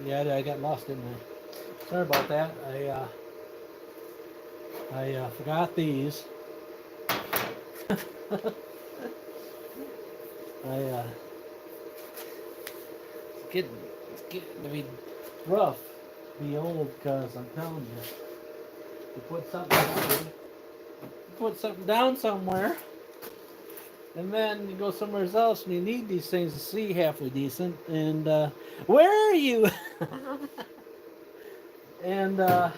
Yeah, I got lost, didn't I? Sorry about that. I forgot these. I it's getting to be rough, be old, because I'm telling you, you put something down somewhere, and then you go somewhere else and you need these things to see halfway decent. And where are you? And so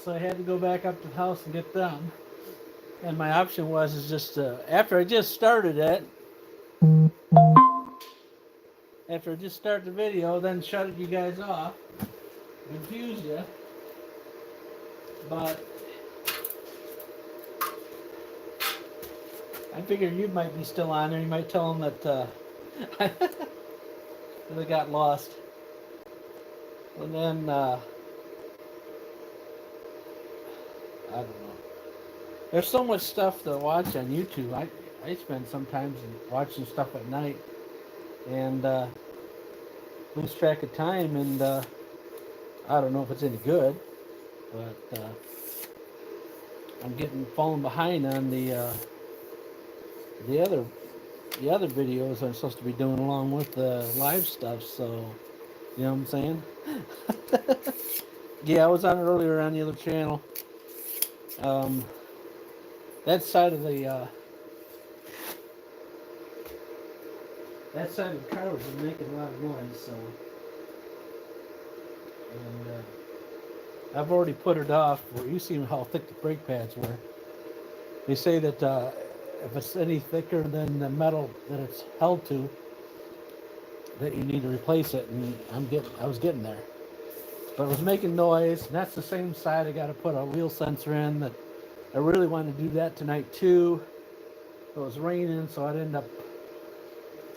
I had to go back up to the house and get them. And my option was is just after I just started it, after I just started the video, then shut you guys off, confuse you. But I figured you might be still on there. You might tell them that that I got lost. And then I don't know. There's so much stuff to watch on YouTube. I spend sometimes watching stuff at night and lose track of time. And I don't know if it's any good, but I'm getting falling behind on the other the other videos I'm supposed to be doing along with the live stuff. So you know what I'm saying? Yeah, I was on earlier on the other channel. Um, that side of the that side of the car was making a lot of noise. So, and I've already put it off. Where you see how thick the brake pads were. They say that if it's any thicker than the metal that it's held to, that you need to replace it. And I was getting there, but it was making noise. And that's the same side I got to put a wheel sensor in. That I really wanted to do that tonight too. It was raining, so I'd end up.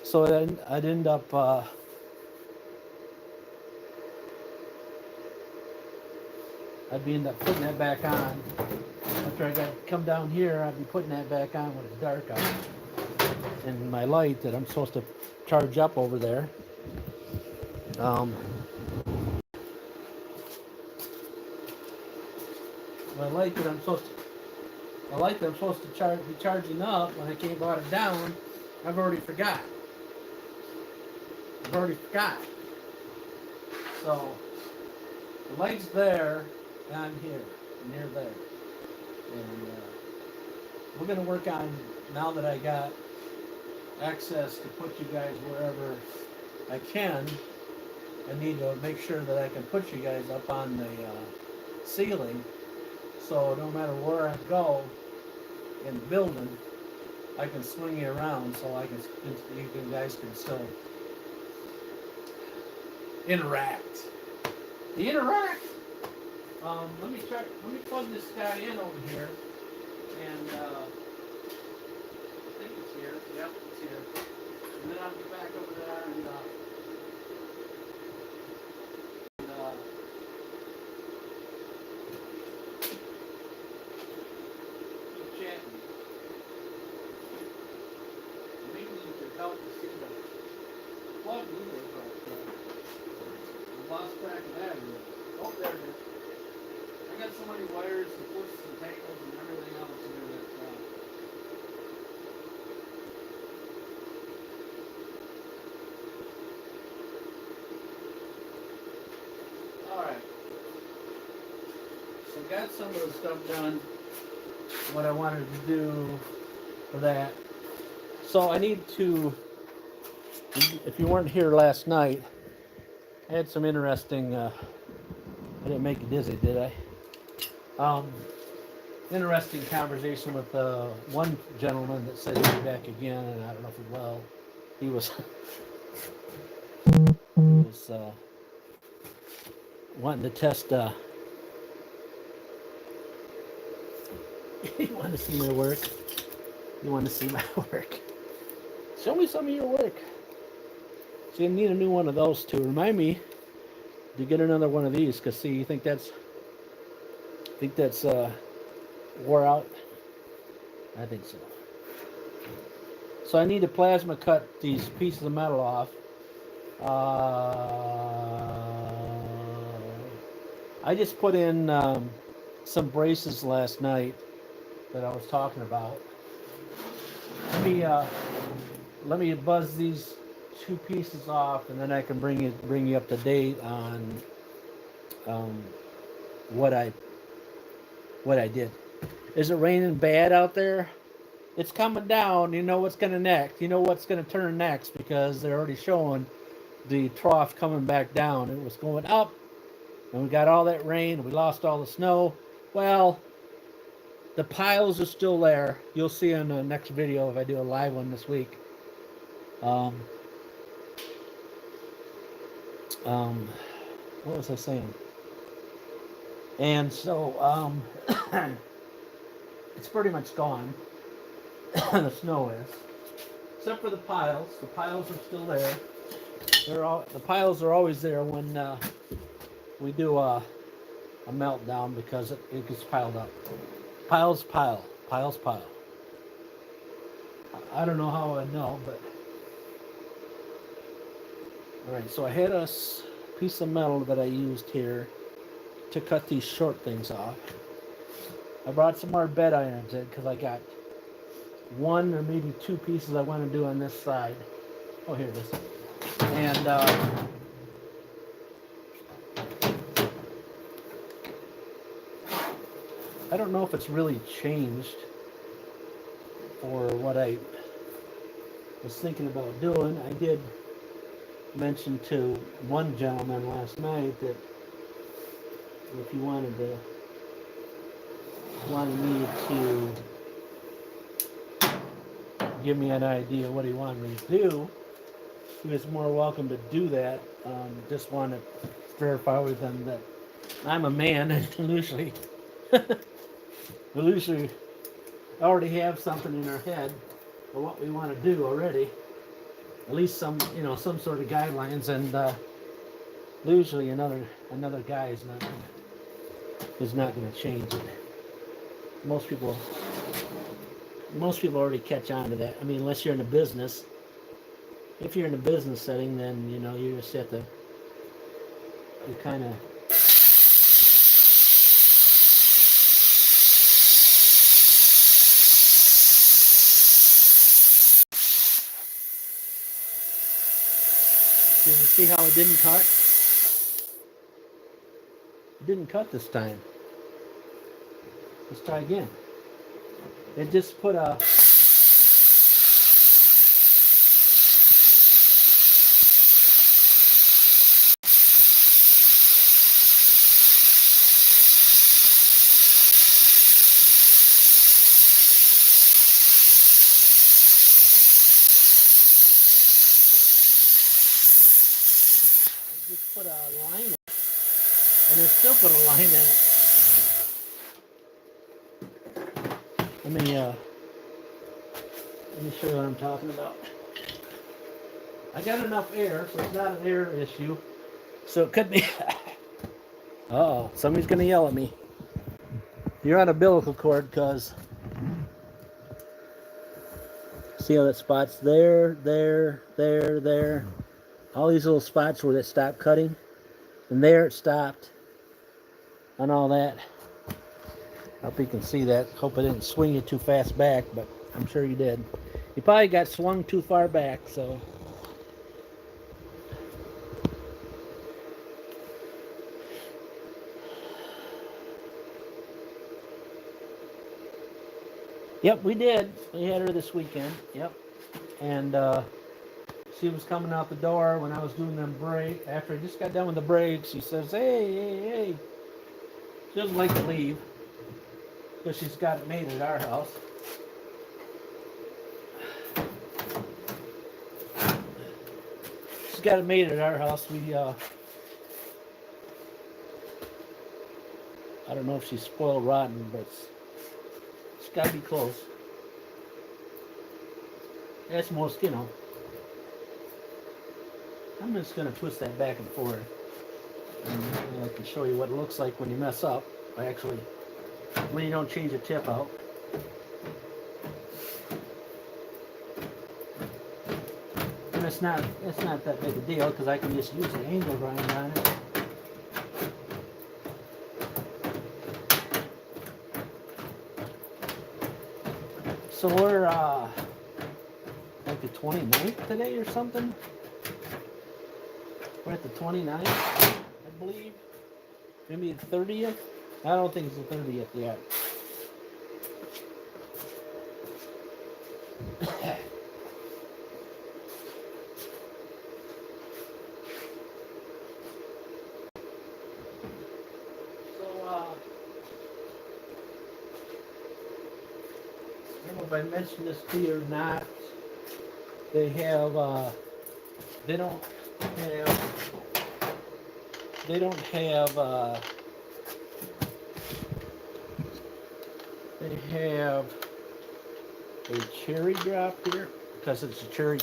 So I'd end up. I'd be end up putting that back on. After I got come down here, I'd be putting that back on when it's dark out. And my light that I'm supposed to charge up over there. Um, my light that I'm supposed to the light that I'm supposed to be charging up when I came brought it down, I've already forgot. So the light's there, and I'm here, near there. And we're going to work on, now that I got access to put you guys wherever I can, I need to make sure that I can put you guys up on the ceiling, so no matter where I go in the building, I can swing you around, so you guys can still interact. The interact. Let me plug this guy in over here, and I think it's here. Yep, it's here. And then I'll get back over there and keep chatting. Maybe you could help to see the plug either, but I lost track of that. Oh, there it is. I got so many wires and twists and tangles and everything else here that alright. So got some of the stuff done, what I wanted to do for that. So I need to, if you weren't here last night, I had some interesting, I didn't make you dizzy, did I? Interesting conversation with one gentleman that said he'd be back again, and I don't know if he will. He was wanting to test. He wanted to see my work. You want to see my work? Show me some of your work. So you need a new one of those too. Remind me to get another one of these, because see, you think that's wore out? I think so. So I need to plasma cut these pieces of metal off, I just put in some braces last night that I was talking about. Let me buzz these two pieces off, and then I can bring you up to date on um, what I did. Is it raining bad out there? It's coming down. You know what's gonna next. You know what's gonna turn next because they're already showing the trough coming back down. It was going up, and we got all that rain. And we lost all the snow. Well, the piles are still there. You'll see in the next video if I do a live one this week. Um, what was I saying? And so it's pretty much gone. The snow is, except for the piles. The piles are still there. The piles are always there when we do a meltdown because it gets piled up. Piles pile. Piles pile. I don't know how I know, but all right. So I had a piece of metal that I used here to cut these short things off. I brought some more bed irons in because I got one or maybe two pieces I want to do on this side. Oh, here it is. And I don't know if it's really changed for what I was thinking about doing. I did mention to one gentleman last night that if he wanted me to give me an idea what he wanted me to do, he was more welcome to do that. Just want to verify with him that I'm a man and usually already have something in our head for what we want to do already. At least some sort of guidelines, and usually another guy is not going to change it. Most people already catch on to that. I mean, unless you're in a business. If you're in a business setting, then you just have to kind of Did you see how it didn't cut? It didn't cut this time. Let's try again. It just put a line in it. And it still put a line in it. Let me show you what I'm talking about. I got enough air, so it's not an air issue. So it could be. Uh-oh, somebody's gonna yell at me. You're on umbilical cord, cuz. See how that spot's there, there, there, there. All these little spots where it stopped cutting. And there it stopped. And all that. I hope you can see that. Hope I didn't swing you too fast back, but I'm sure you did. You probably got swung too far back, so. Yep, we did. We had her this weekend. Yep. And she was coming out the door when I was doing them brakes. After I just got done with the brakes, she says, hey. She doesn't like to leave because she's got it made at our house. She's got it made at our house. We, I don't know if she's spoiled rotten, but it's got to be close. That's most, I'm just going to twist that back and forth. And I can show you what it looks like when you mess up. Actually, when you don't change the tip out. I'm going to it's not that big a deal because I can just use an angle grinder on it. So we're like the 29th today or something. We're at the 29th, I believe. Maybe the 30th. I don't think it's the 30th yet. I don't know if I mentioned this to you or not. They have, they don't have, they have a cherry drop here because it's a cherry,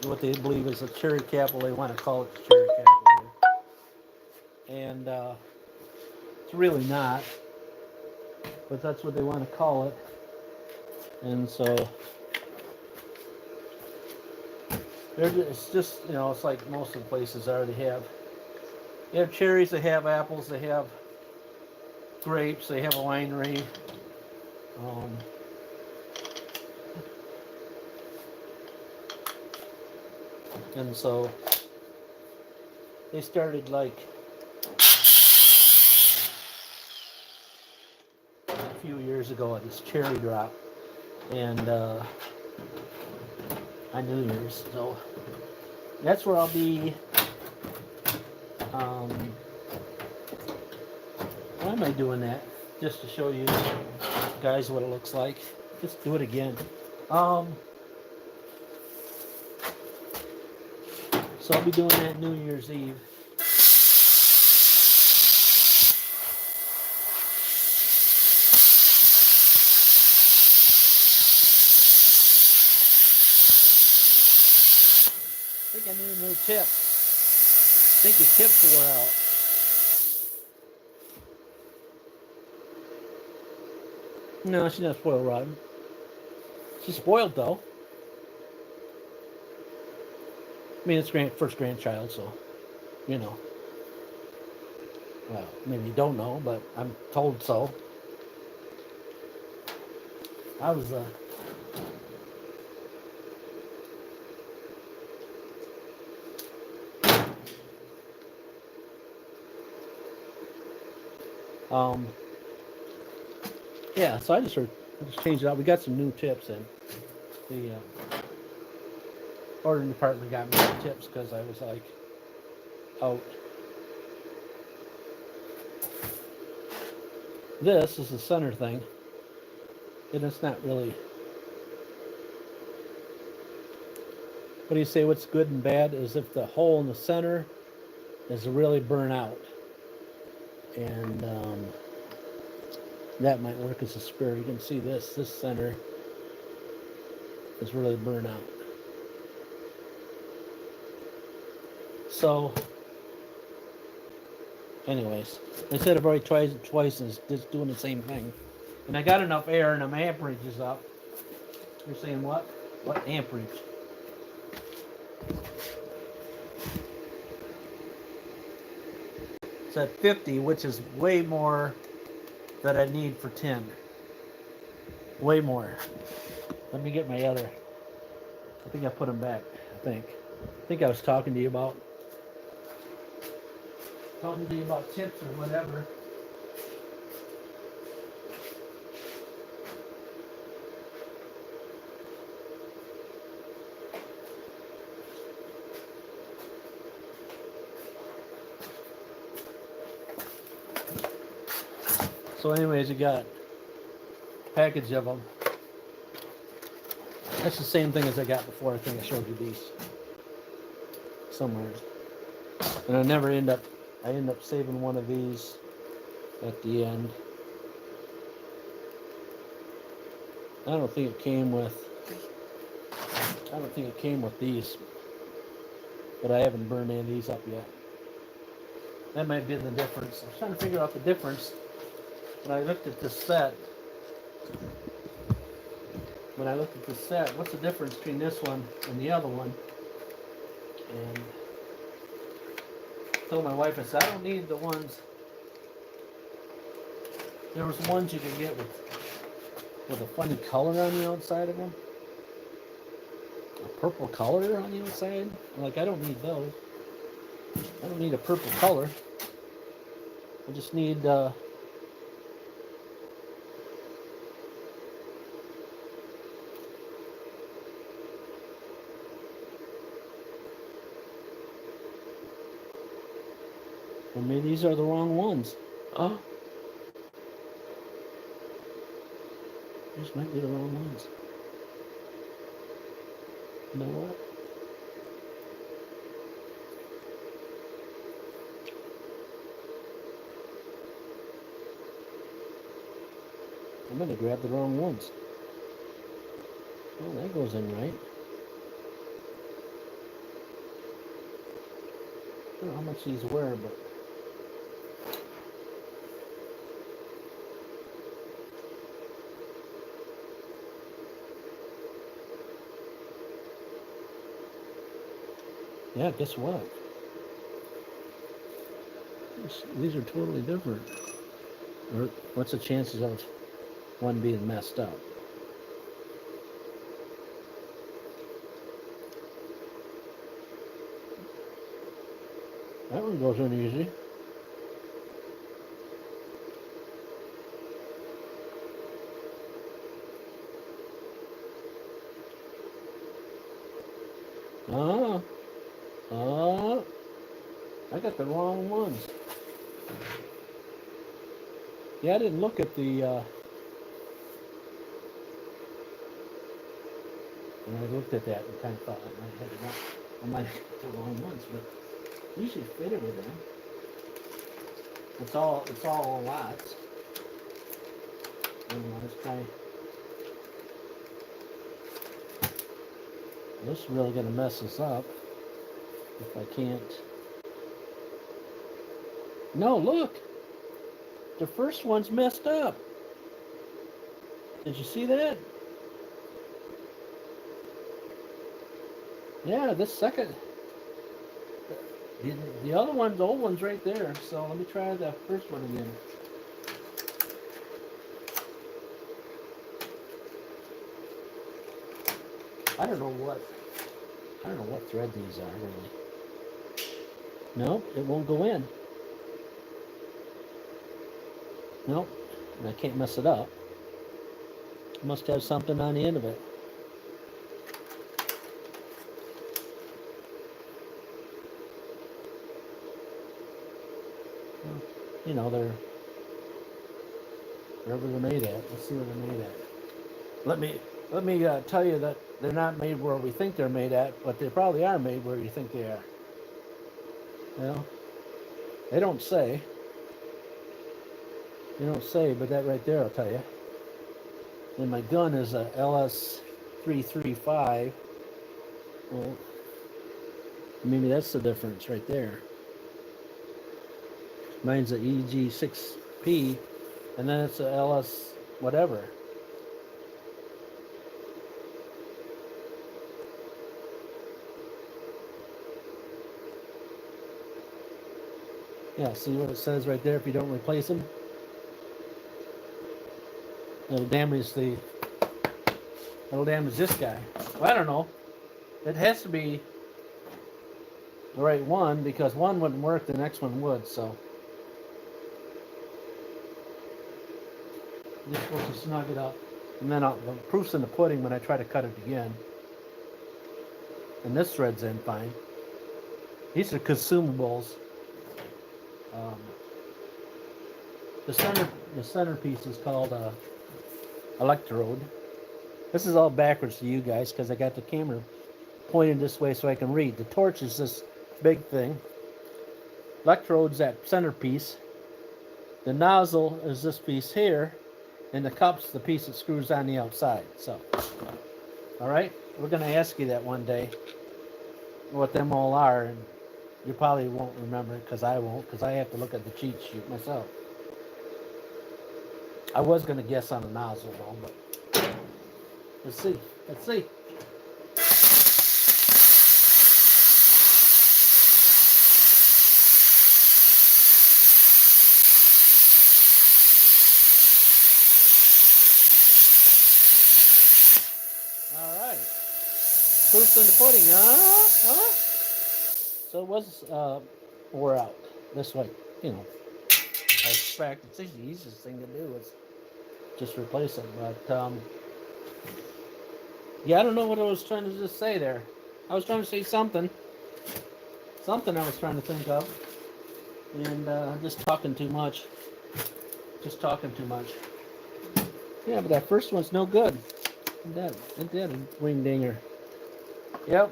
what they believe is a cherry capsule. They want to call it the cherry capsule here. And it's really not, but that's what they want to call it. And so it's just, you know, it's like most of the places already have. They have cherries, they have apples, they have grapes, they have a winery. And so they started like a few years ago at this cherry drop, and on New Year's. So that's where I'll be. Why am I doing that? Just to show you guys what it looks like. Just do it again. So I'll be doing that New Year's Eve. I think I need a new tip. I think the tips wore out. No, she's not spoiled rotten. She's spoiled though. I mean, it's first grandchild, so, you know. Well, maybe you don't know, but I'm told so. I was, yeah, so I just changed it out. We got some new tips in. The ordering department got me some tips because I was like out. This is the center thing, and it's not really. What do you say? What's good and bad is if the hole in the center is really burnt out, and that might work as a spare. You can see this center is really burnt out. So, anyways, instead of already twice is just doing the same thing. And I got enough air and my amperage is up. You're saying what? What amperage? It's at 50, which is way more than I need for 10. Way more. Let me get my other. I think I put them back. I think I was talking to you about tips or whatever. So anyways, you got a package of them. That's the same thing as I got before. I think I showed you these somewhere. And I end up saving one of these at the end. I don't think it came with these, but I haven't burned any of these up yet. That might be the difference. I was trying to figure out the difference when I looked at this set. What's the difference between this one and the other one? And told my wife, I said, I don't need the ones. There was ones you could get with a funny color on the outside of them. A purple color on the outside. Like, I don't need those. I don't need a purple color. I just need well, maybe these are the wrong ones. Oh, these might be the wrong ones. You know what? I'm gonna grab the wrong ones. Oh, that goes in right. I don't know how much these were, but yeah, guess what? These are totally different. Or what's the chances of one being messed up? That one goes in easy. I got the wrong ones. Yeah, I didn't look at the, when I looked at that and kind of thought I might have got the wrong ones, but usually fit everything. It's all a lot. Let's try. This is really gonna mess us up if I can't. No, look! The first one's messed up. Did you see that? Yeah, this second. The other one's, the old one's right there. So let me try the first one again. I don't know what thread these are really. Nope, it won't go in. Nope, and I can't mess it up. Must have something on the end of it. Well, you know, they're wherever they're made at. Let's see where they're made at. Let me tell you that they're not made where we think they're made at, but they probably are made where you think they are. Well, they don't say. They don't say, but that right there will tell you. And my gun is a LS335. Well, maybe that's the difference right there. Mine's a EG6P, and then it's a LS whatever. Yeah, see what it says right there? If you don't replace them, it'll damage this guy. Well, I don't know. It has to be the right one, because one wouldn't work, the next one would, so. You're supposed to snug it up. And then the proof's in the pudding when I try to cut it again. And this thread's in fine. These are consumables. The centerpiece is called electrode. This is all backwards to you guys because I got the camera pointed this way so I can read. The torch is this big thing. Electrode's that centerpiece. The nozzle is this piece here, and the cup's the piece that screws on the outside. So, all right, we're gonna ask you that one day, what them all are, and you probably won't remember it because I won't, because I have to look at the cheat sheet myself. I was gonna guess on the nozzle though, but let's see. Let's see. All right. Proof's in the pudding, huh? Huh? So it was wore out this way. You know, I expect it's the easiest thing to do is just replace it. But yeah, I don't know what I was trying to just say there. I was trying to say something. Something I was trying to think of. And just talking too much. Just talking too much. Yeah, but that first one's no good. Ain't that a wing dinger? Yep.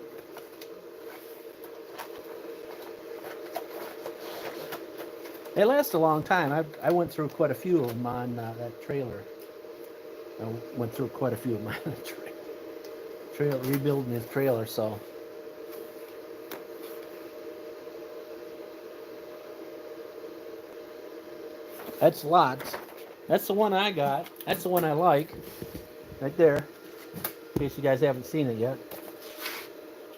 They last a long time. I went through quite a few of them on that trailer. I went through quite a few of them on the trailer, rebuilding his trailer, so. That's lots. That's the one I got. That's the one I like. Right there. In case you guys haven't seen it yet.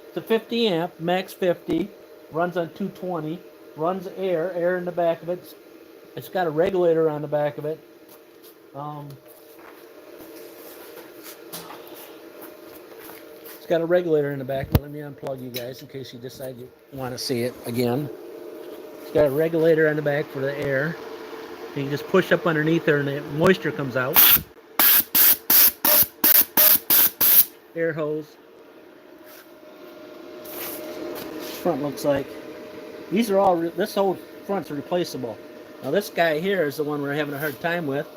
It's a 50 amp, max 50. Runs on 220. Runs air in the back of it. It's got a regulator on the back of it. It's got a regulator in the back. Let me unplug you guys in case you decide you want to see it again. It's got a regulator on the back for the air. You can just push up underneath there and the moisture comes out. Air hose. Front looks like. These are all, this whole front's replaceable. Now this guy here is the one we're having a hard time with.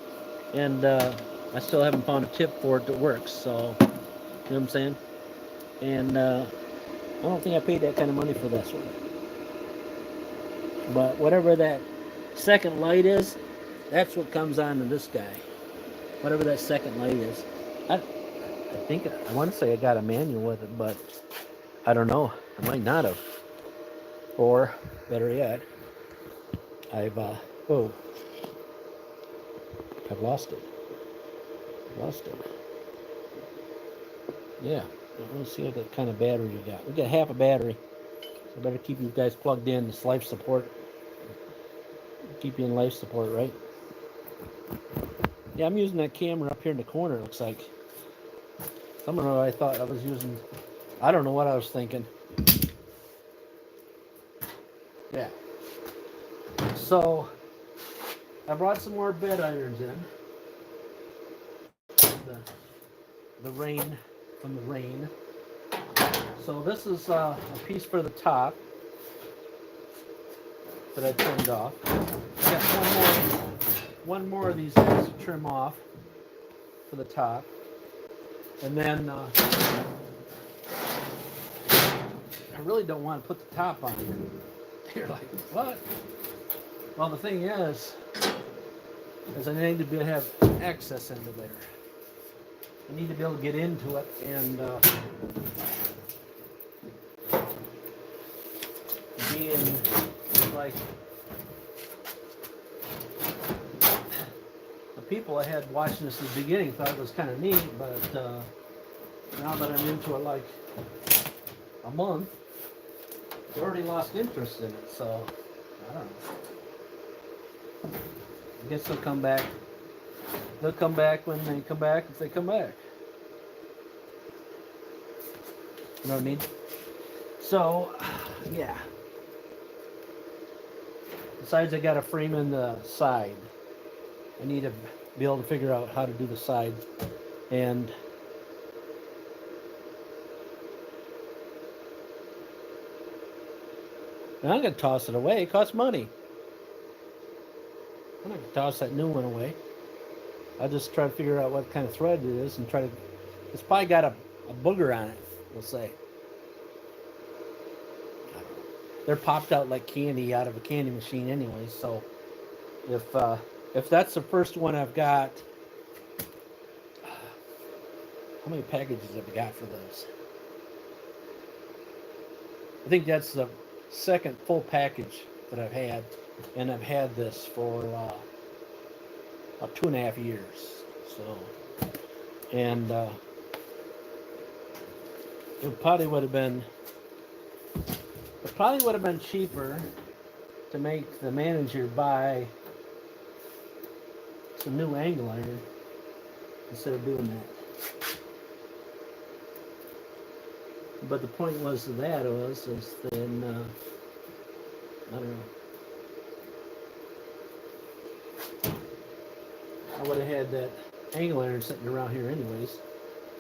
And I still haven't found a tip for it that works. So, you know what I'm saying? And I don't think I paid that kind of money for this one. But whatever that second light is, that's what comes on to this guy. Whatever that second light is. I think, I want to say I got a manual with it, but I don't know. I might not have. Or, better yet, I've lost it. Lost it. Yeah. Let's see what kind of battery you got. We got half a battery. So I better keep you guys plugged in. This life support. Keep you in life support, right? Yeah, I'm using that camera up here in the corner, it looks like. Somehow I thought I was using... I don't know what I was thinking. Yeah. So, I brought some more bed irons in. The rain, from the rain. So this is a piece for the top that I trimmed off. I got one more of these things to trim off for the top. And then I really don't want to put the top on here. You're like, what? Well, the thing is I need to have access into there. I need to be able to get into it and be in, like, the people I had watching this at the beginning thought it was kind of neat, but now that I'm into it like a month, they already lost interest in it, so I don't know. I guess they'll come back. They'll come back when they come back, if they come back. You know what I mean? So, yeah. Besides, I got a frame in the side. I need to be able to figure out how to do the side. And I'm going to toss it away. It costs money. I'm not going to toss that new one away. I'll just try to figure out what kind of thread it is and try to... It's probably got a booger on it, we'll say. They're popped out like candy out of a candy machine anyway, so if that's the first one I've got... How many packages have I got for those? I think that's the second full package that I've had, and I've had this for about 2.5 years. So, and it probably would have been cheaper to make the manager buy some new angle iron instead of doing that. But the point was of that is then I don't know. I would have had that angle iron sitting around here anyways,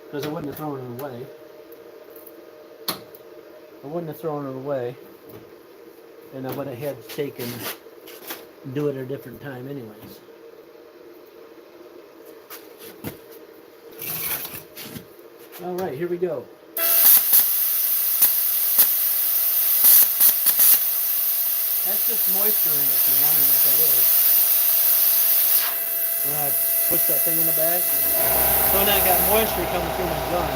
because I wouldn't have thrown it away. I wouldn't have thrown it away, and I would have had to take and do it at a different time anyways. All right, here we go. That's just moisture in it, if you're wondering what that is. When I push that thing in the bag, so now I got moisture coming through my gun.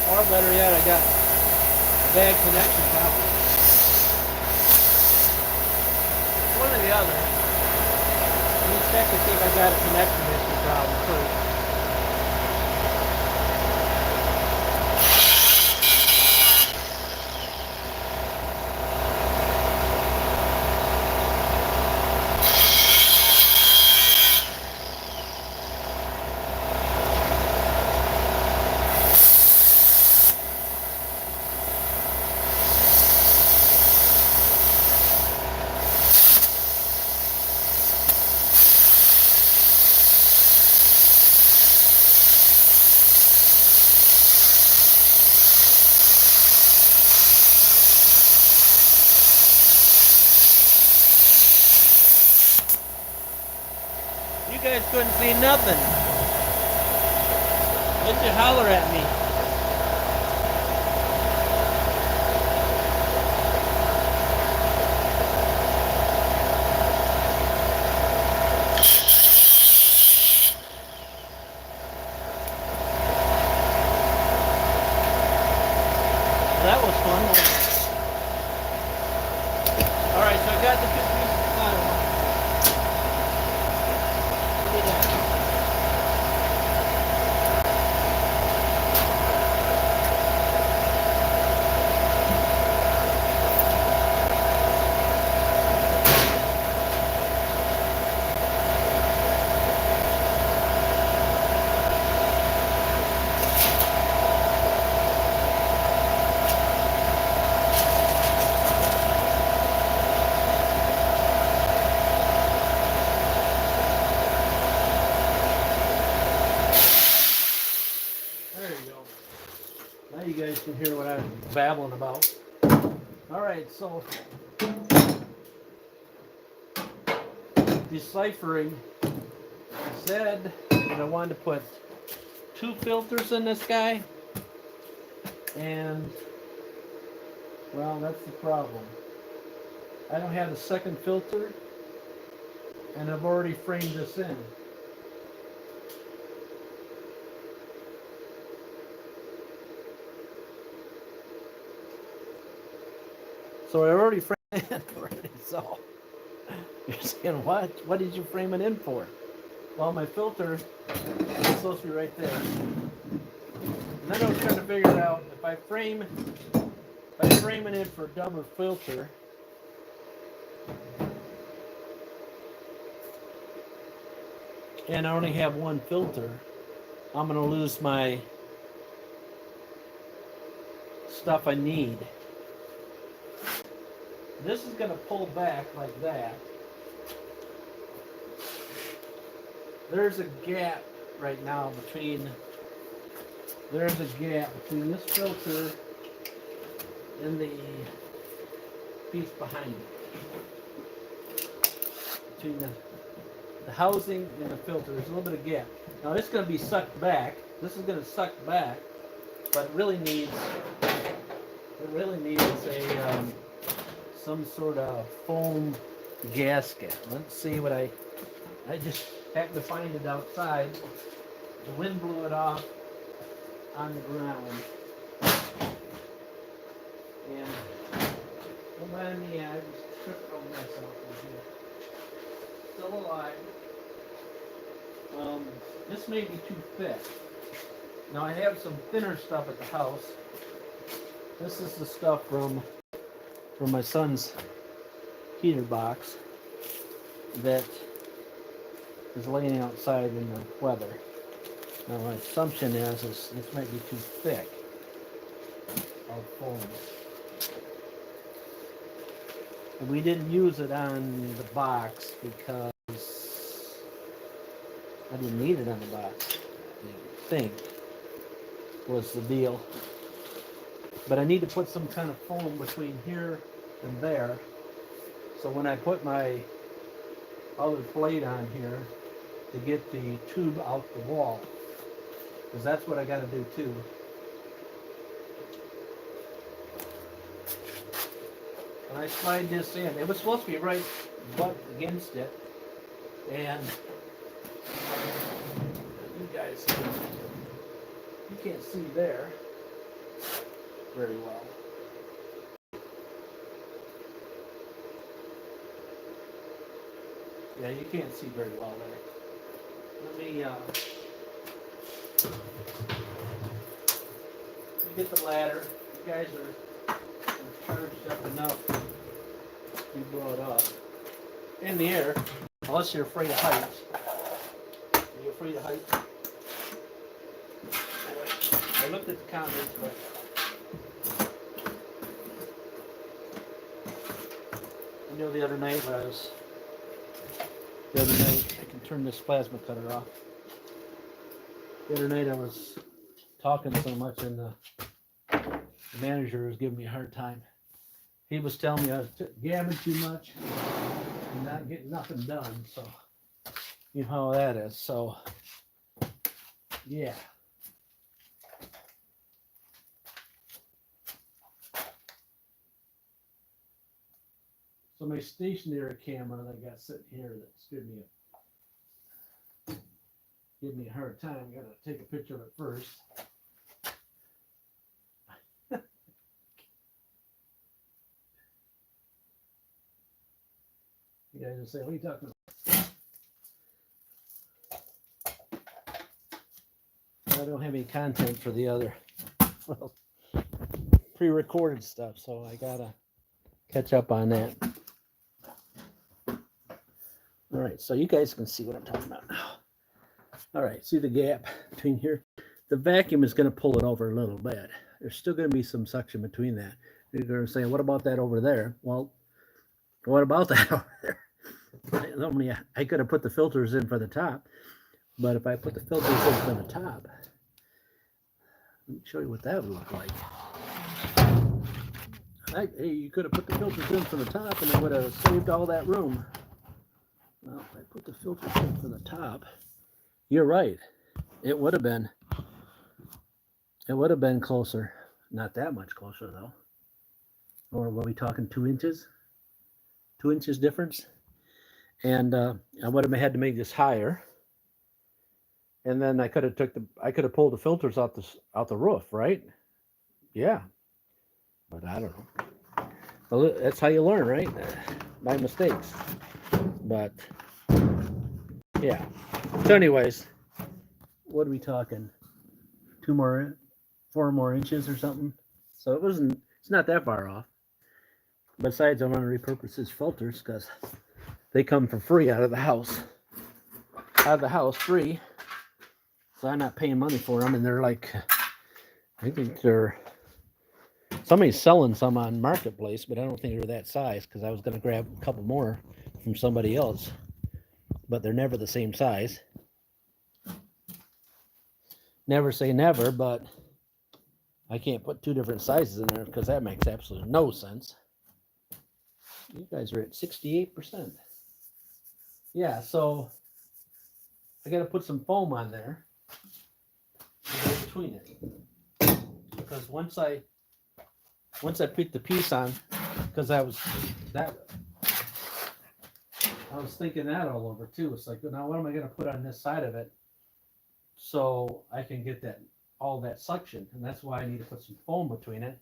Or better yet, I got a bag connection problem. One or the other. Let me check to see if I got a connection issue problem first. You guys couldn't see nothing. Why'd you holler at me? That was fun. Alright, so I got the 2 pieces of plywood. Look at that. Now you guys can hear what I'm babbling about. Alright, so deciphering, I said that I wanted to put 2 filters in this guy, and well, that's the problem. I don't have the second filter, and I've already framed this in. So I already framed it in already, so you're saying, what? What did you frame it in for? Well, my filter is supposed to be right there. And then I was trying to figure it out. If I frame it in for a double filter, and I only have 1 filter, I'm going to lose my stuff I need. This is going to pull back like that. There's a gap right now between this filter and the piece behind it. Between the housing and the filter, there's a little bit of gap. Now it's going to be sucked back. This is going to suck back, but it really needs a some sort of foam gasket. Let's see what I just happened to find it outside. The wind blew it off on the ground. And don't mind me, I just tripped over myself in here. Still alive. This may be too thick. Now I have some thinner stuff at the house. This is the stuff from for my son's heater box that is laying outside in the weather. Now my assumption is this might be too thick. I'll fold it. And we didn't use it on the box because I didn't need it on the box, I think, was the deal. But I need to put some kind of foam between here and there. So when I put my other plate on here to get the tube out the wall, because that's what I got to do too. And I slide this in. It was supposed to be right butt against it, and you guys, you can't see there very well. Yeah, you can't see very well there. Let me get the ladder. You guys are charged up enough to be brought up in the air, unless you're afraid of heights. Are you afraid of heights? I looked at the comments, but I know the other night I can turn this plasma cutter off. The other night I was talking so much, and the manager was giving me a hard time. He was telling me I was gabbing too much and not getting nothing done. So you know how that is. So yeah. So my stationary camera that I got sitting here that's giving me a hard time. I gotta take a picture of it first. You guys will say, what are you talking about? I don't have any content for the other pre-recorded stuff, so I gotta catch up on that. All right, so you guys can see what I'm talking about now. All right, see the gap between here? The vacuum is going to pull it over a little bit. There's still going to be some suction between that. You're going to say, what about that over there? Well, what about that over there? I could have put the filters in for the top, but if I put the filters in for the top, let me show you what that would look like. Hey, you could have put the filters in for the top and it would have saved all that room. Well, if I put the filters in for the top, you're right. It would have been closer. Not that much closer though. Or what are we talking, 2 inches? 2 inches difference? And I would have had to make this higher. And then I could have pulled the filters out the roof, right? Yeah. But I don't know. Well, that's how you learn, right? By mistakes. But yeah. So anyways, what are we talking? 4 more inches or something. So it's not that far off. Besides, I want to repurpose his filters because they come for free out of the house. Free. So I'm not paying money for them, and they're like, I think somebody's selling some on Marketplace, but I don't think they're that size because I was going to grab a couple more from somebody else, but they're never the same size. Never say never, but I can't put 2 different sizes in there because that makes absolutely no sense. You guys are at 68%. Yeah, so I got to put some foam on there between it, because once I put the piece on, because I was thinking that all over too. It's like, now what am I going to put on this side of it so I can get all that suction, and that's why I need to put some foam between it.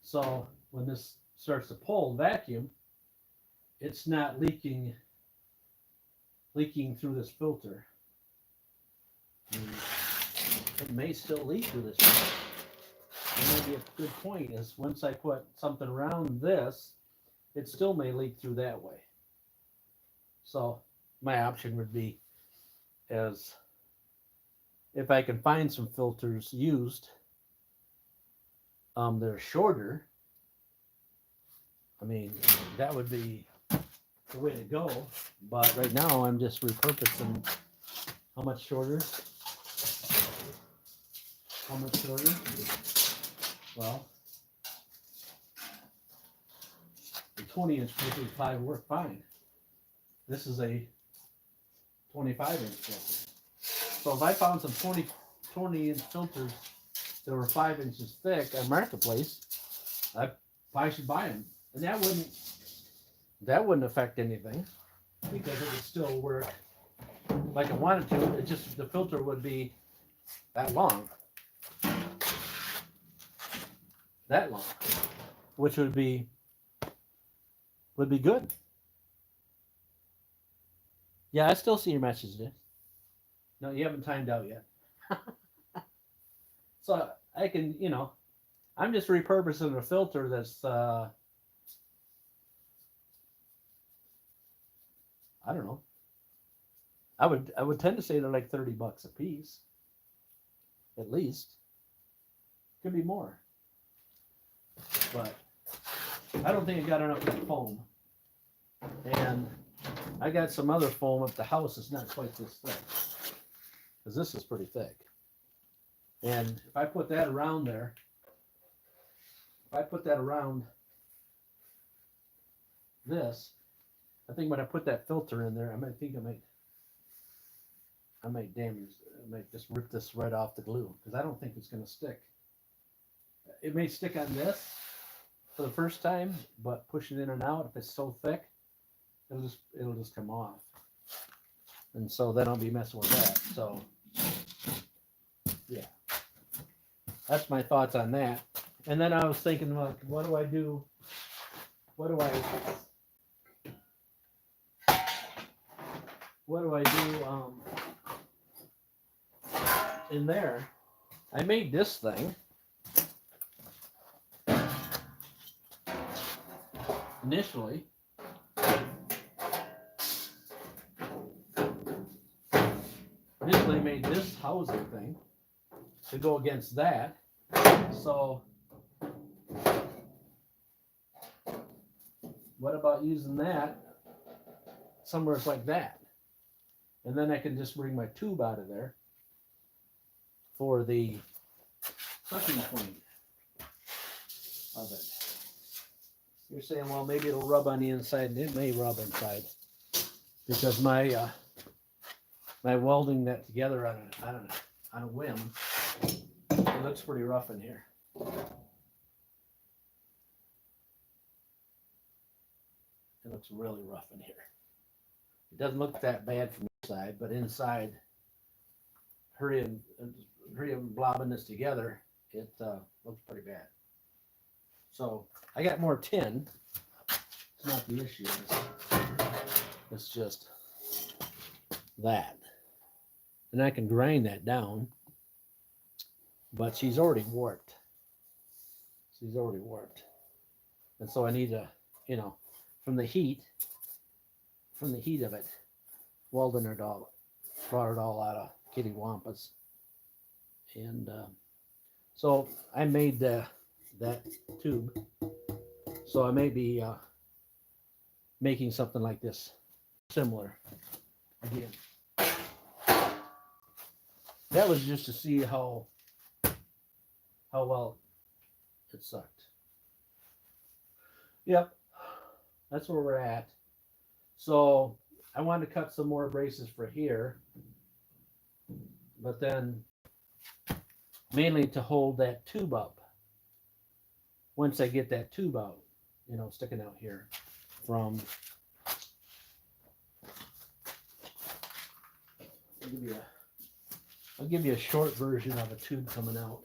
So when this starts to pull vacuum, it's not leaking through this filter. It may still leak through this filter. maybe a good point is once I put something around this, it still may leak through that way. So my option would be as if I can find some filters used, they're shorter. I mean, that would be the way to go. But right now I'm just repurposing. How much shorter? How much shorter? Well, the 20-inch 55 work fine. This is a 25-inch filter. So if I found some 20-inch filters that were 5 inches thick at Marketplace, I probably should buy them. And that wouldn't affect anything because it would still work like I wanted to. It just, the filter would be that long, which would be good. Yeah, I still see your message, dude. No, you haven't timed out yet. So I can, I'm just repurposing a filter that's, I don't know. I would tend to say they're like $30 a piece, at least. Could be more, but I don't think I got enough of that foam. And I got some other foam at the house that's not quite this thick, because this is pretty thick. And if I put that around there, if I put that around this, I think when I put that filter in there, I might damage, I might just rip this right off the glue, because I don't think it's going to stick. It may stick on this for the first time, but pushing in and out, if it's so thick, it'll just come off. And so then I'll be messing with that. So yeah, that's my thoughts on that. And then I was thinking, like, what do I do? In there? I made this thing initially. Initially made this housing thing to go against that. So what about using that somewhere like that? And then I can just bring my tube out of there for the suction point of it. You're saying, well, maybe it'll rub on the inside, and it may rub inside because my my welding that together on a whim, it looks pretty rough in here. It looks really rough in here. It doesn't look that bad from inside, but inside, hurry and blobbing this together, it looks pretty bad. So I got more tin. It's not the issue. It's just that. And I can grind that down, but she's already warped. She's already warped. And so I need to, from the heat of it, welding it all, brought it all out of kitty wampus. And so I made that tube. So I may be making something like this, similar again. That was just to see how well it sucked. Yep, that's where we're at. So I wanted to cut some more braces for here, but then mainly to hold that tube up. Once I get that tube out, sticking out here from, I'll give you a short version of a tube coming out.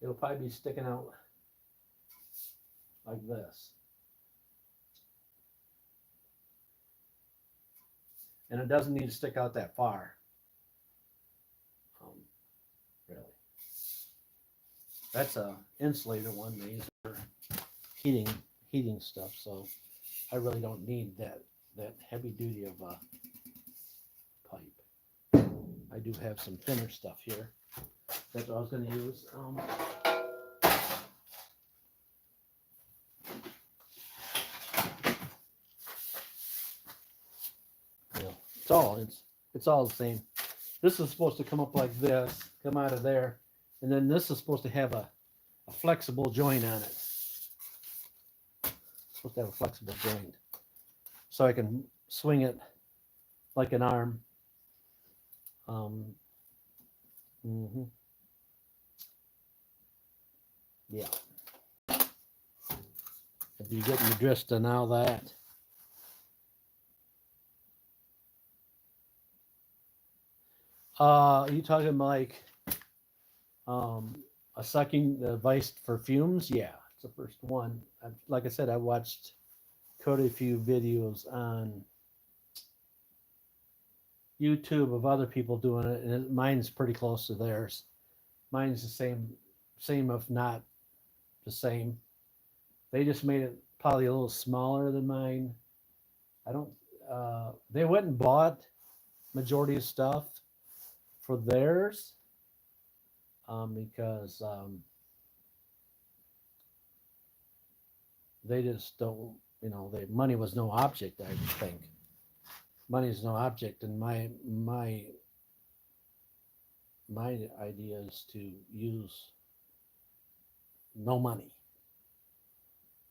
It'll probably be sticking out like this. And it doesn't need to stick out that far. Really. That's a insulator one. These are heating stuff. So I really don't need that heavy duty of a pipe. I do have some thinner stuff here. That's what I was going to use. It's all the same. This is supposed to come up like this, come out of there, and then this is supposed to have a flexible joint on it. It's supposed to have a flexible joint, so I can swing it like an arm. Yeah. If you get the gist on all that. Are you talking like a sucking device for fumes? Yeah, it's the first one. Like I said, I watched quite a few videos on YouTube of other people doing it, and mine's pretty close to theirs. Mine's the same if not the same. They just made it probably a little smaller than mine. I don't. They went and bought majority of stuff for theirs because they just don't. Money was no object. I think money is no object, and my idea is to use no money.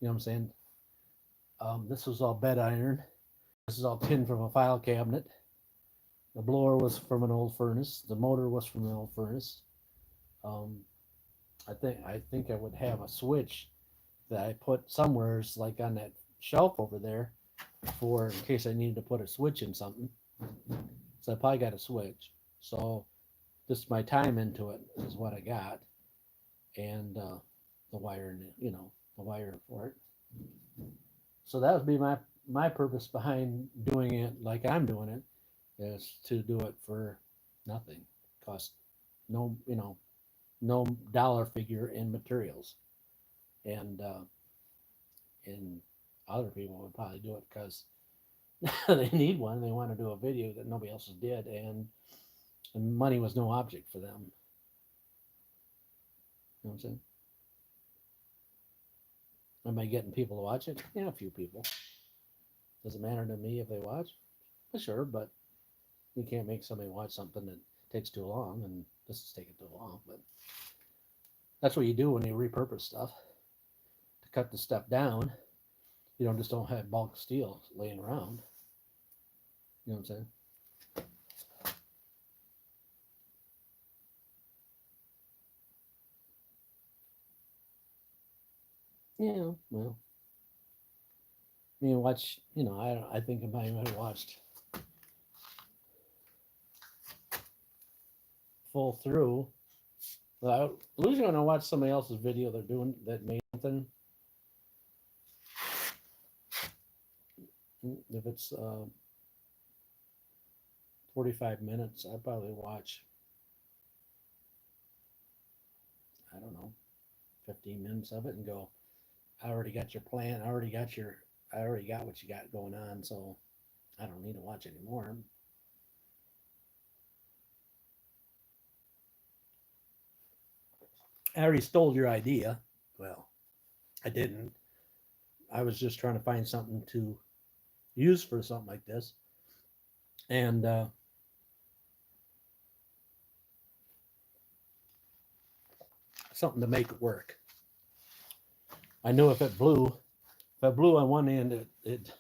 You know what I'm saying? This was all bed iron. This is all tin from a file cabinet. The blower was from an old furnace. The motor was from an old furnace. I think I would have a switch that I put somewheres like on that shelf over there for in case I needed to put a switch in something. So I probably got a switch. So just my time into it is what I got, and the wire, the wire for it. So that would be my purpose behind doing it like I'm doing it, is to do it for nothing. Cost no dollar figure in materials, and other people would probably do it because they need one. They want to do a video that nobody else did, and money was no object for them. You know what I'm saying? Am I getting people to watch it? Yeah, a few people. Does it matter to me if they watch? Sure, but you can't make somebody watch something that takes too long, and this is taking too long. But that's what you do when you repurpose stuff. To cut the stuff down, you don't have bulk steel laying around. You know what I'm saying? Yeah, well, I mean, watch. I think I might have watched full through. Well, usually when I watch somebody else's video, they're doing that made something. If it's 45 minutes, I probably watch, I don't know, 15 minutes of it and go, I already got your plan. I already got what you got going on. So I don't need to watch anymore. I already stole your idea. Well, I didn't. I was just trying to find something to use for something like this. And something to make it work. I knew if it blew on one end, it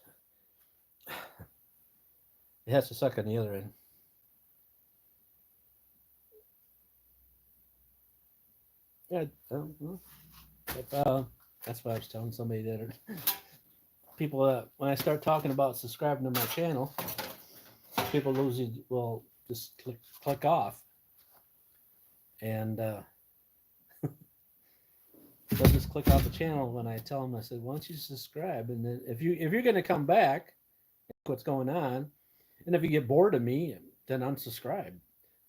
has to suck on the other end. Yeah, that's what I was telling somebody that people when I start talking about subscribing to my channel, people will just click off, and they'll just click off the channel when I tell them. I said, "Why don't you subscribe?" And then if you're going to come back, what's going on, and if you get bored of me, then unsubscribe.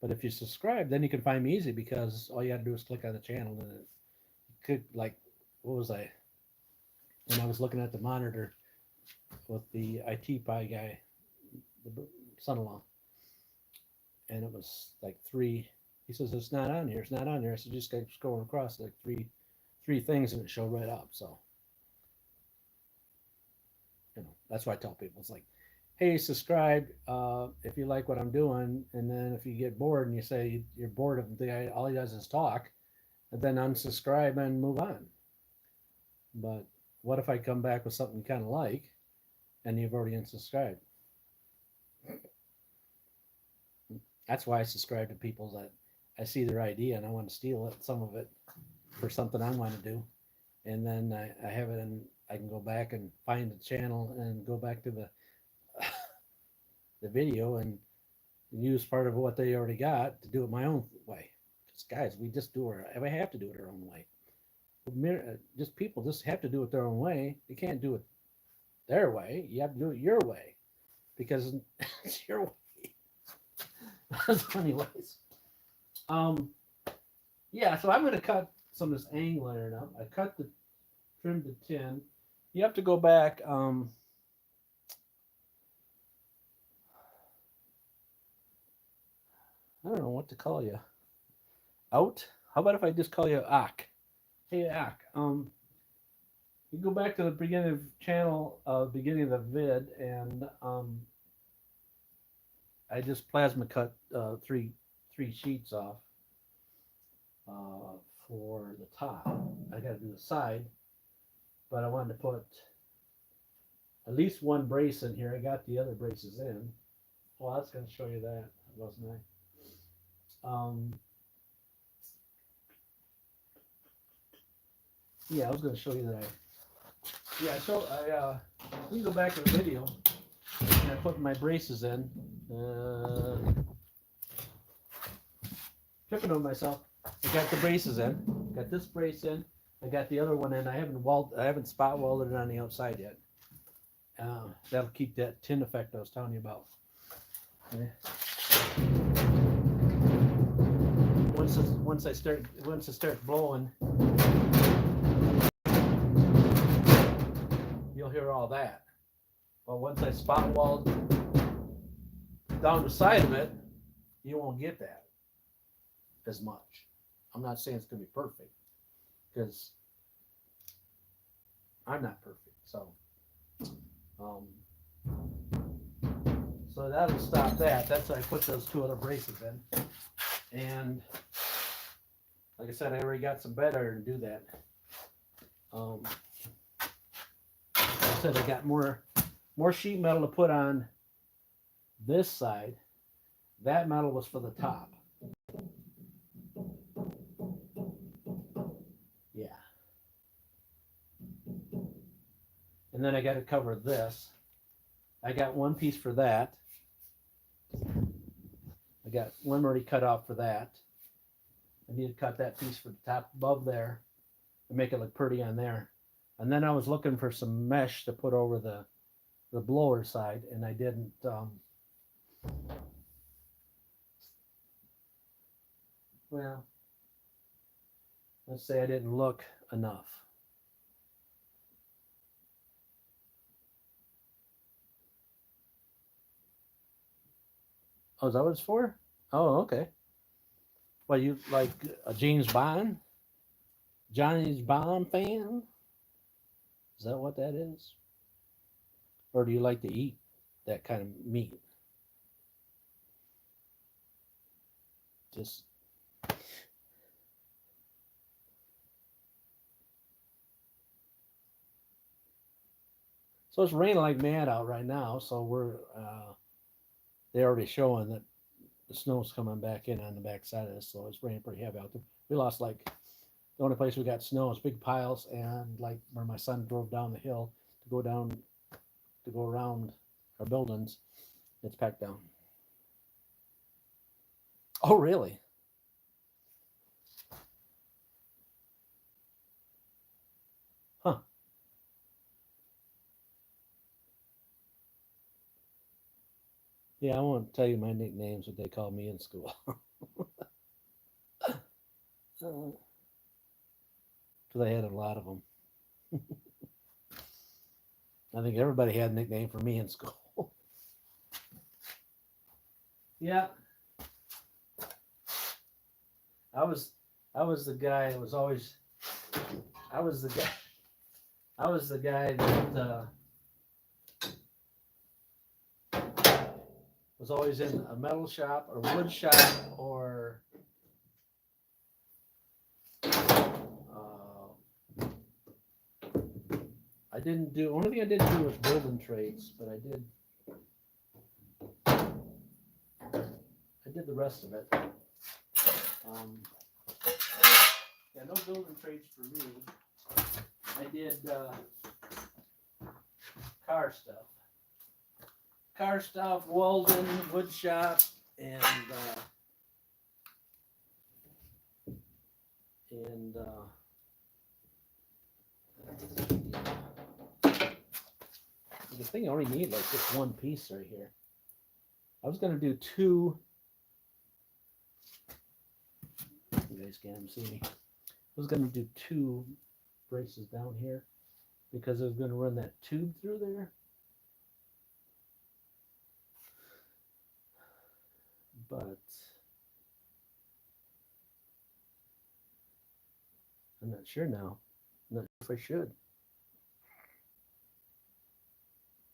But if you subscribe, then you can find me easy because all you got to do is click on the channel, and could, like, what was I? When I was looking at the monitor with the IT pie guy, the son-in-law, and it was like three. He says it's not on here. It's not on here. I said just keep scrolling across like three things, and it showed right up. So that's why I tell people, it's like, hey, subscribe if you like what I'm doing, and then if you get bored and you say you're bored of the guy, all he does is talk, and then unsubscribe and move on. But what if I come back with something you kind of like, and you've already unsubscribed? That's why I subscribe to people that I see their idea and I want to steal it, some of it, for something I want to do, and then I have it, and I can go back and find the channel and go back to the video and use part of what they already got to do it my own way. Because guys, we just do it. We have to do it our own way. Just people just have to do it their own way. You can't do it their way. You have to do it your way because it's your way. Anyways, yeah. So I'm going to cut some of this angle iron up. I trimmed the tin. You have to go back. I don't know what to call you. Out? How about if I just call you Ak? Hey Ak. You go back to the beginning of the channel, beginning of the vid, and I just plasma cut three sheets off for the top. I got to do the side, but I wanted to put at least one brace in here. I got the other braces in. Well, I was going to show you that, wasn't I? Yeah, I was going to show you that. We can go back to the video, and I put my braces in. Tripping on myself. I got the braces in. Got this brace in. I got the other one in. I haven't spot welded it on the outside yet. That'll keep that tin effect I was telling you about. Okay. Once it starts blowing, you'll hear all that. But once I spot weld down the side of it, you won't get that as much. I'm not saying it's going to be perfect, because I'm not perfect. So that'll stop that. That's why I put those two other braces in. And like I said, I already got some bed iron to do that. Like I said, I got more sheet metal to put on this side. That metal was for the top. Yeah. And then I got to cover this. I got one piece for that. I got one already cut off for that. I need to cut that piece for the top above there and make it look pretty on there. And then I was looking for some mesh to put over the blower side, and I didn't. Well, let's say I didn't look enough. Oh, is that what it's for? Oh, okay. Well, you like a James Bond? Johnny's Bond fan? Is that what that is? Or do you like to eat that kind of meat? Just so it's raining like mad out right now, so they're already showing that the snow's coming back in on the back side of this, so it's raining pretty heavy out there. We lost, like, the only place we got snow is big piles, and like where my son drove down the hill to go around our buildings, it's packed down. Oh, really? Huh. Yeah, I won't tell you my nicknames, what they call me in school. because I had a lot of them. I think everybody had a nickname for me in school. Yeah, I was the guy that was always. I was the guy that was always in a metal shop or wood shop or I didn't do, only thing I didn't do was building trades, but I did the rest of it. Yeah, no building trades for me. I did car stuff, welding, wood shop, and the thing I only need like just one piece right here. I was gonna do two. You guys can't see me. I was gonna do two braces down here because I was gonna run that tube through there. But I'm not sure now. I'm not sure if I should.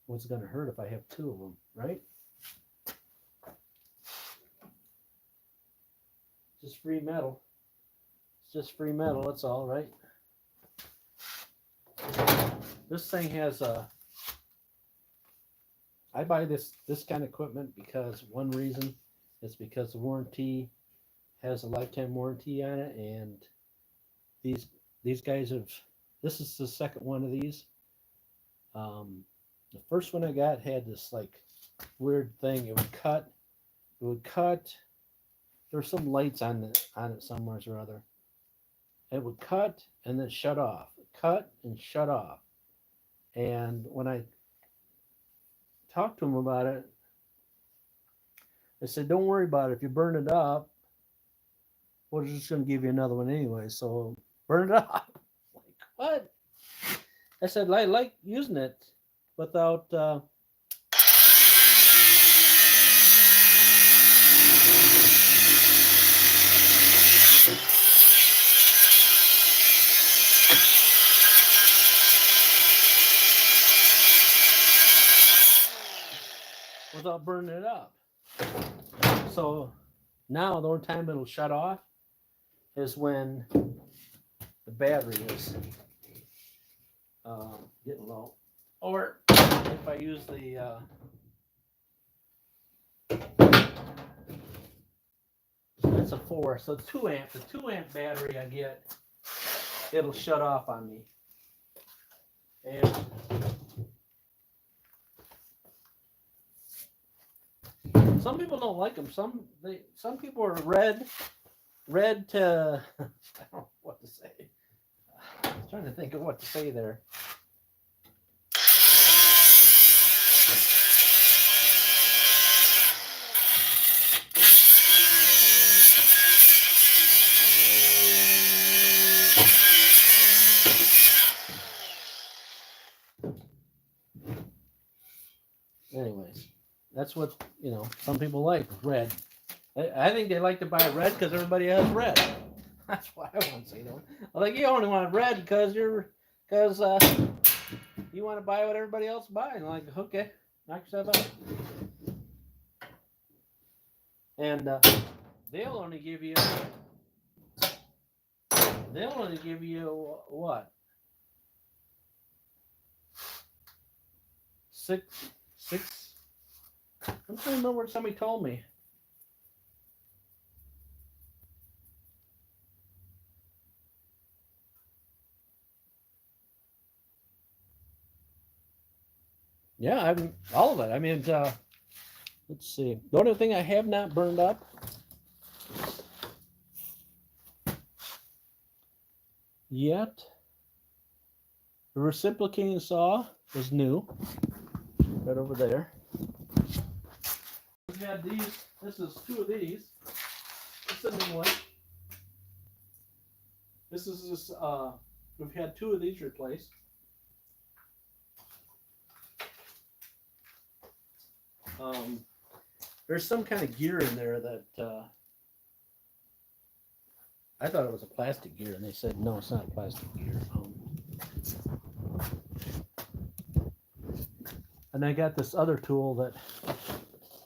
What's going to hurt if I have two of them, right? Just free metal. It's just free metal, that's all, right? This thing has a... I buy this kind of equipment because one reason is because the warranty has a lifetime warranty on it, and these guys have... This is the second one of these. The first one I got had this like weird thing. It would cut. There were some lights on it somewhere or other. It would cut and then shut off. Cut and shut off. And when I talked to him about it, I said, "Don't worry about it. If you burn it up, we're just going to give you another one anyway. So burn it up." Like, what? I said, "I like using it without burning it up." So now the only time it'll shut off is when the battery is getting low, or if I use the that's a 4, so 2 amp. The 2 amp battery I get, it'll shut off on me. And some people don't like them. Some people are red to I don't know what to say. I'm trying to think of what to say there. Anyways, that's what, some people like, red. I think they like to buy red because everybody has red. That's why I want to say that. I'm like, you only want red because you want to buy what everybody else buys. I'm like, okay, knock yourself out. And they'll only give you what? Six. I'm trying to remember what somebody told me. Yeah, all of it. I mean, let's see. The only thing I have not burned up yet, the reciprocating saw is new, right over there. We had these. This is 2 of these. It's a new one. This is this We've had 2 of these replaced. There's some kind of gear in there that I thought it was a plastic gear, and they said no, it's not a plastic gear. And I got this other tool that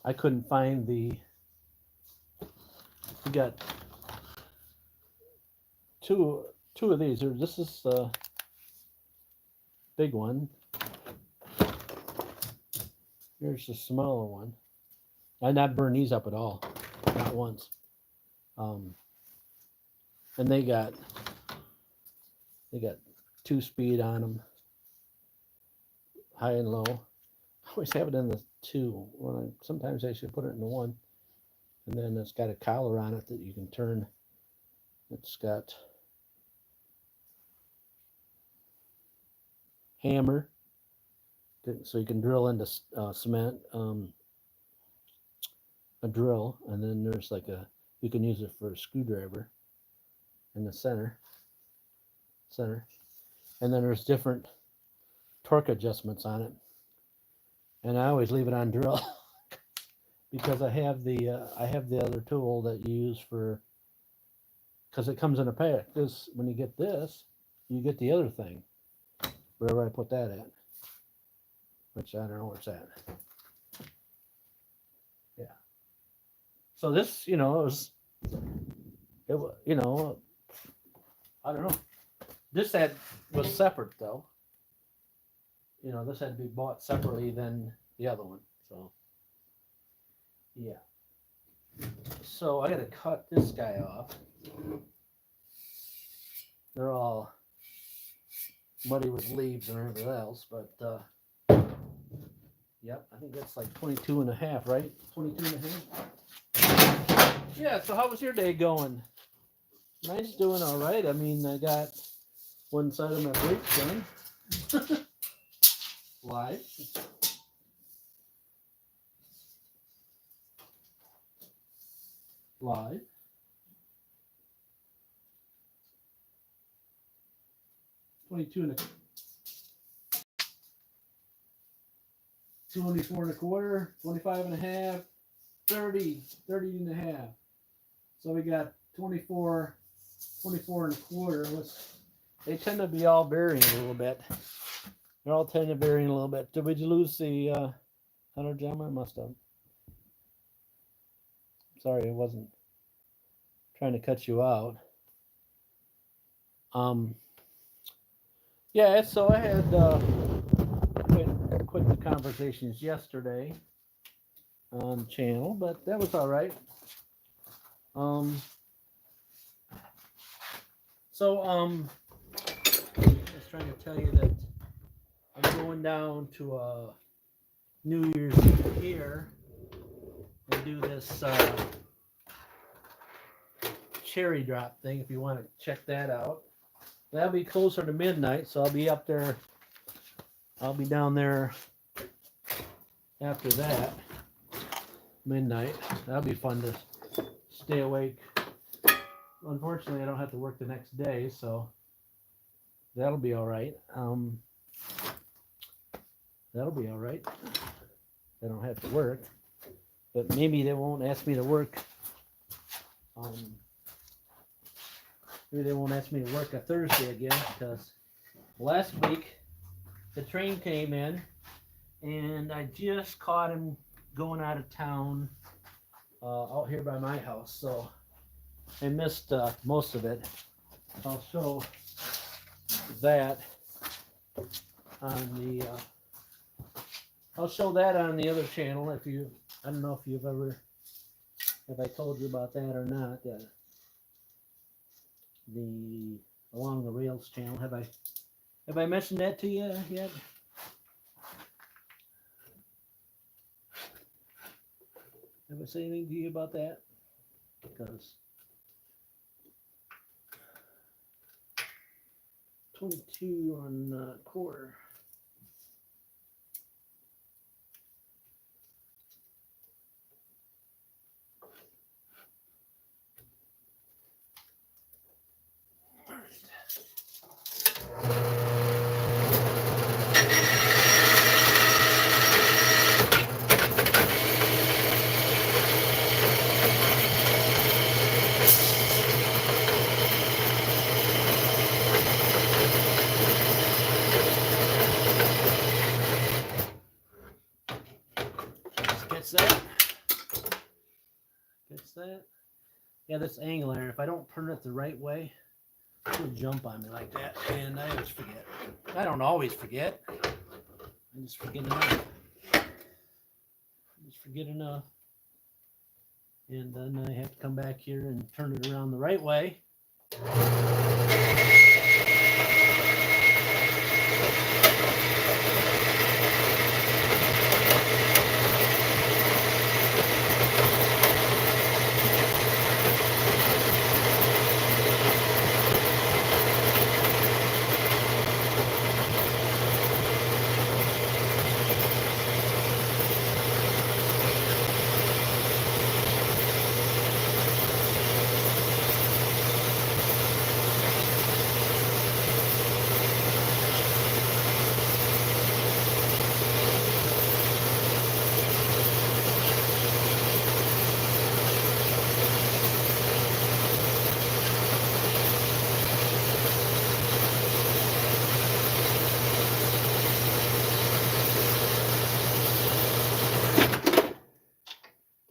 I couldn't find the. We got two of these. This is the big one. Here's the smaller one. I not burn these up at all, not once. And they got 2-speed on them, high and low. I always have it in the 2. Sometimes I should put it in the 1. And then it's got a collar on it that you can turn. It's got hammer, so you can drill into cement. A drill, and then there's like you can use it for a screwdriver in the center, and then there's different torque adjustments on it. And I always leave it on drill because I have the other tool that you use for, because it comes in a pack. This, when you get this, you get the other thing wherever I put that at, which I don't know where it's at. Yeah. So this, you know, you know, I don't know. This was separate though. You know, this had to be bought separately than the other one. So, yeah. So I got to cut this guy off. They're all muddy with leaves and everything else, but yep, I think that's like 22 and a half, right? 22 and a half. Yeah, so how was your day going? Mine's doing all right. I mean, I got one side of my brakes done. Live. Live. $22 and a 24 and a quarter, 25 and a half, 30 and a half. So we got 24 and a quarter. They tend to be all varying a little bit. They're all tend to varying a little bit. Did you lose the 100 jammer? Must have. Sorry, I wasn't trying to cut you out. Yeah, so I had quit the conversations yesterday on the channel, but that was all right. So I was trying to tell you that I'm going down to New Year's Eve here and do this cherry drop thing. If you want to check that out, that'll be closer to midnight, so I'll be up there. I'll be down there after that, midnight. That'll be fun to stay awake. Unfortunately, I don't have to work the next day, so that'll be all right. That'll be all right. I don't have to work, but maybe they won't ask me to work. Maybe they won't ask me to work a Thursday again, because last week the train came in and I just caught him going out of town out here by my house, so I missed most of it. I'll show that on the I'll show that on the other channel. I don't know if I told you about that or not. The Along the Rails channel. Have I mentioned that to you yet? Have I said anything to you about that? Because 22 on quarter. Yeah, this angle iron, if I don't turn it the right way, it'll jump on me like that, and I always forget. I don't always forget. I just forget enough. And then I have to come back here and turn it around the right way.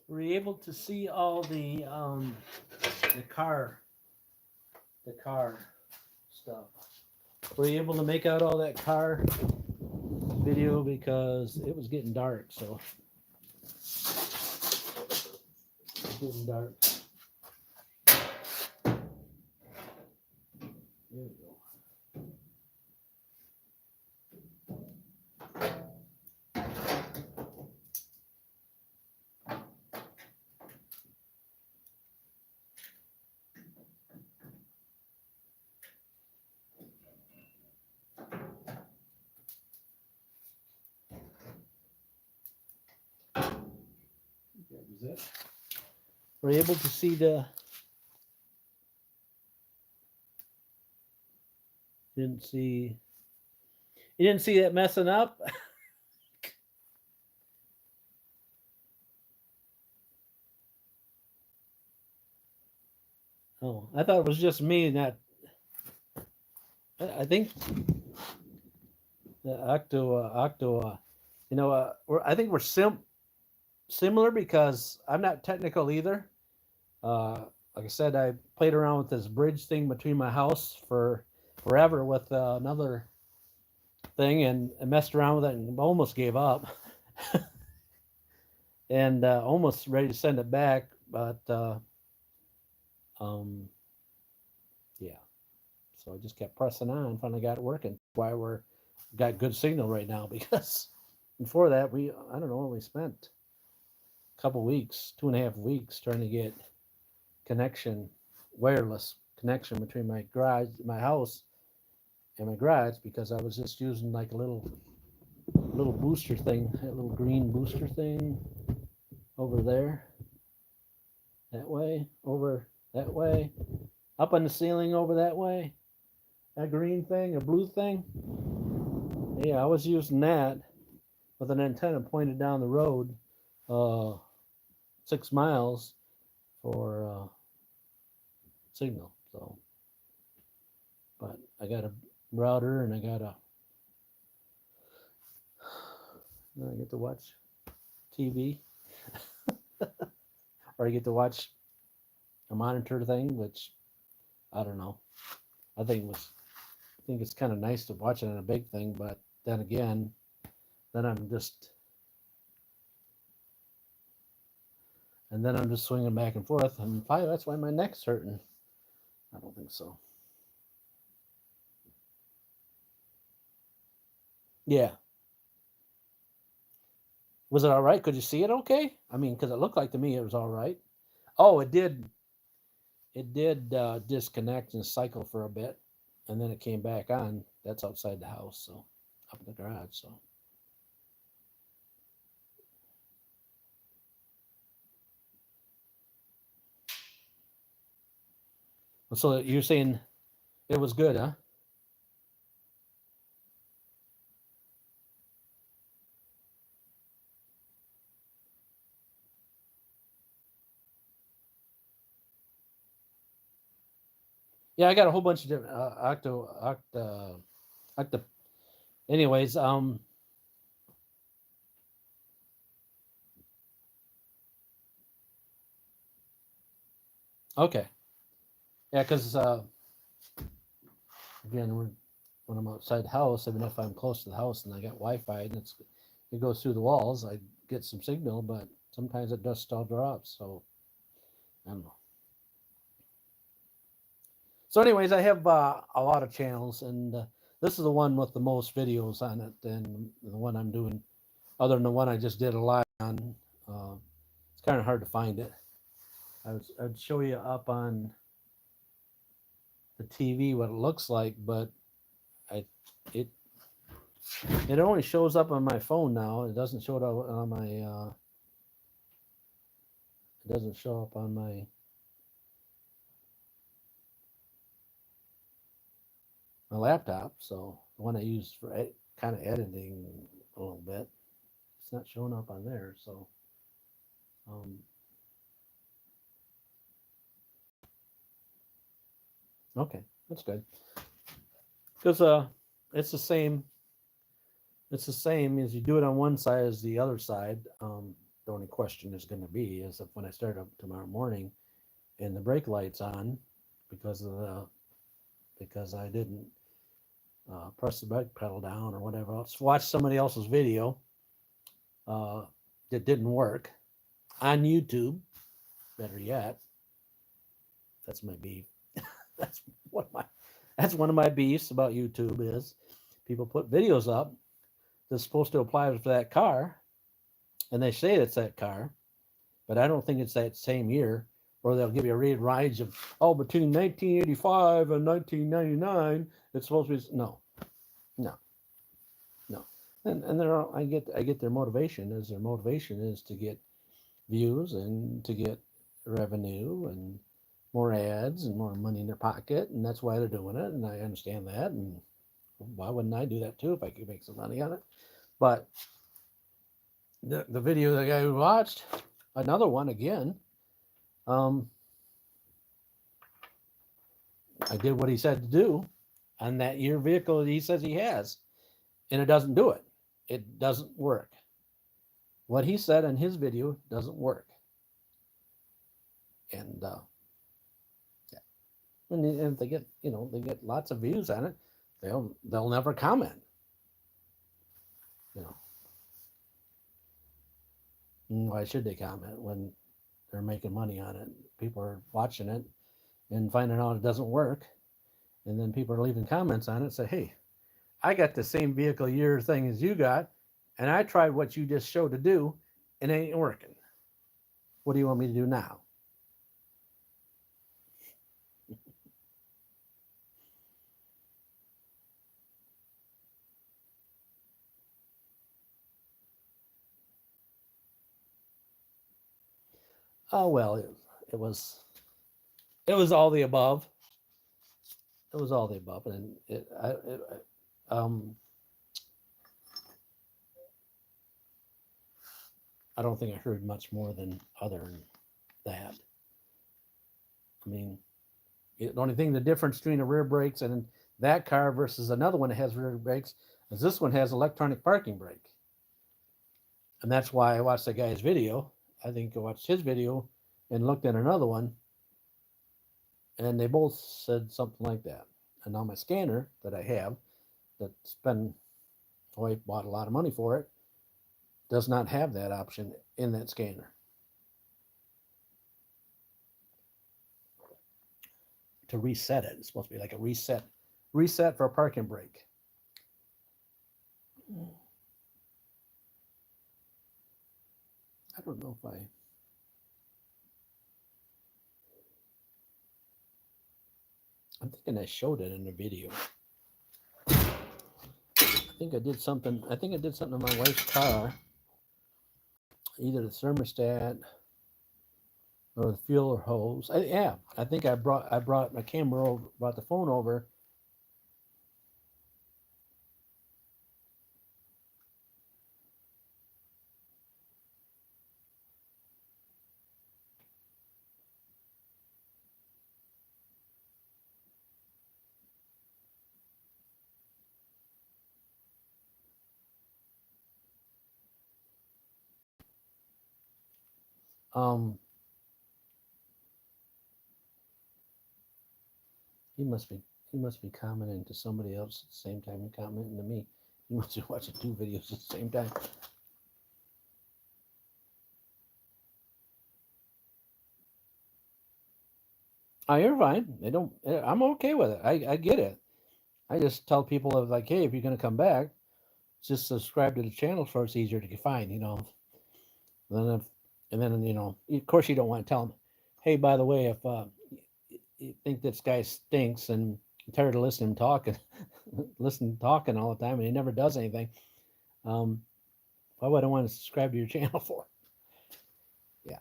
Were you able to see all the car stuff? Were you able to make out all that car video, because it was getting dark? So it's getting dark. There we go. That was it. Were you able to see the? You didn't see that messing up? Oh, I thought it was just me. That I think the octo. I think we're similar, because I'm not technical either. Like I said, I played around with this bridge thing between my house for forever with another thing, and I messed around with it and almost gave up. And almost ready to send it back, but yeah. So I just kept pressing on. Finally got it working. Why we're got good signal right now, because before that I don't know, we spent a couple weeks, 2.5 weeks trying to get wireless connection between my house and my garage, because I was just using like a little booster thing, a little green booster thing over there, that way, over that way, up on the ceiling over that way, a green thing, a blue thing. Yeah, I was using that with an antenna pointed down the road 6 miles for signal. So, but I got a router, and I get to watch TV, or I get to watch a monitor thing, which I don't know. I think it's kind of nice to watch it on a big thing, but then again, I'm just swinging back and forth, and probably that's why my neck's hurting. I don't think so. Yeah. Was it all right? Could you see it okay? I mean, because it looked like to me it was all right. Oh, it did. It did disconnect and cycle for a bit, and then it came back on. That's outside the house, so up in the garage. So you're saying it was good, huh? Yeah, I got a whole bunch of different octa. Anyways, Okay. Yeah, because again, when I'm outside the house, even if I'm close to the house and I got Wi-Fi and it goes through the walls, I get some signal, but sometimes it does still drops. So I don't know. So, anyways, I have a lot of channels, and this is the one with the most videos on it, and the one I'm doing, other than the one I just did a live on. It's kind of hard to find it. I'd show you up on the TV what it looks like, but I it it only shows up on my phone now. It doesn't show up on my it doesn't show up on my laptop. So the one I use for kind of editing a little bit, it's not showing up on there. So um, okay, that's good because it's the same. It's the same as you do it on one side as the other side. The only question is going to be is if when I start up tomorrow morning and the brake light's on because of the because I didn't press the brake pedal down or whatever else. Watch somebody else's video uh, that didn't work on YouTube. Better yet, that's my beef. that's one of my that's one of my beefs about YouTube is people put videos up that's supposed to apply for that car, and they say it's that car, but I don't think it's that same year. Or they'll give you a read range of between 1985 and 1999. It's supposed to be no, no. And they're all, I get their motivation is to get views and to get revenue and more ads and more money in their pocket, and that's why they're doing it. And I understand that. And why wouldn't I do that too if I could make some money on it? But the video the guy who watched, another one again. Um, I did what he said to do on that year vehicle that he says he has, and it doesn't do it. It doesn't work. What he said in his video doesn't work, and yeah. And if they get they get lots of views on it, they'll never comment. You know, why should they comment when they're making money on it? People are watching it and finding out it doesn't work, and then people are leaving comments on it. Say, hey, I got the same vehicle year thing as you got, and I tried what you just showed to do, and it ain't working. What do you want me to do now? Oh well, it was it was all the above. It was all the above, and um, I don't think I heard much more than other than that. I mean, the only thing the difference between the rear brakes and that car versus another one that has rear brakes is this one has electronic parking brake, and that's why I watched the guy's video. I think I watched his video and looked at another one, and they both said something like that. And now my scanner that I have, that's been I bought a lot of money for it, does not have that option in that scanner to reset it. It's supposed to be like a reset for a parking brake. I don't know if I'm thinking I showed it in the video. I think I did something. I think I did something in my wife's car, either the thermostat or the fuel hose. Yeah, I think I brought my camera over, brought the phone over. Um, He must be commenting to somebody else at the same time he commenting to me. He must be watching two videos at the same time. Oh, you're fine. They don't. I'm okay with it. I get it. I just tell people of like, hey, if you're gonna come back, just subscribe to the channel so it's easier to find. Then if, and then of course you don't want to tell them, hey, by the way, if you think this guy stinks and you're tired of listening talking, listen talking all the time, and he never does anything, um, why would I want to subscribe to your channel for? Yeah,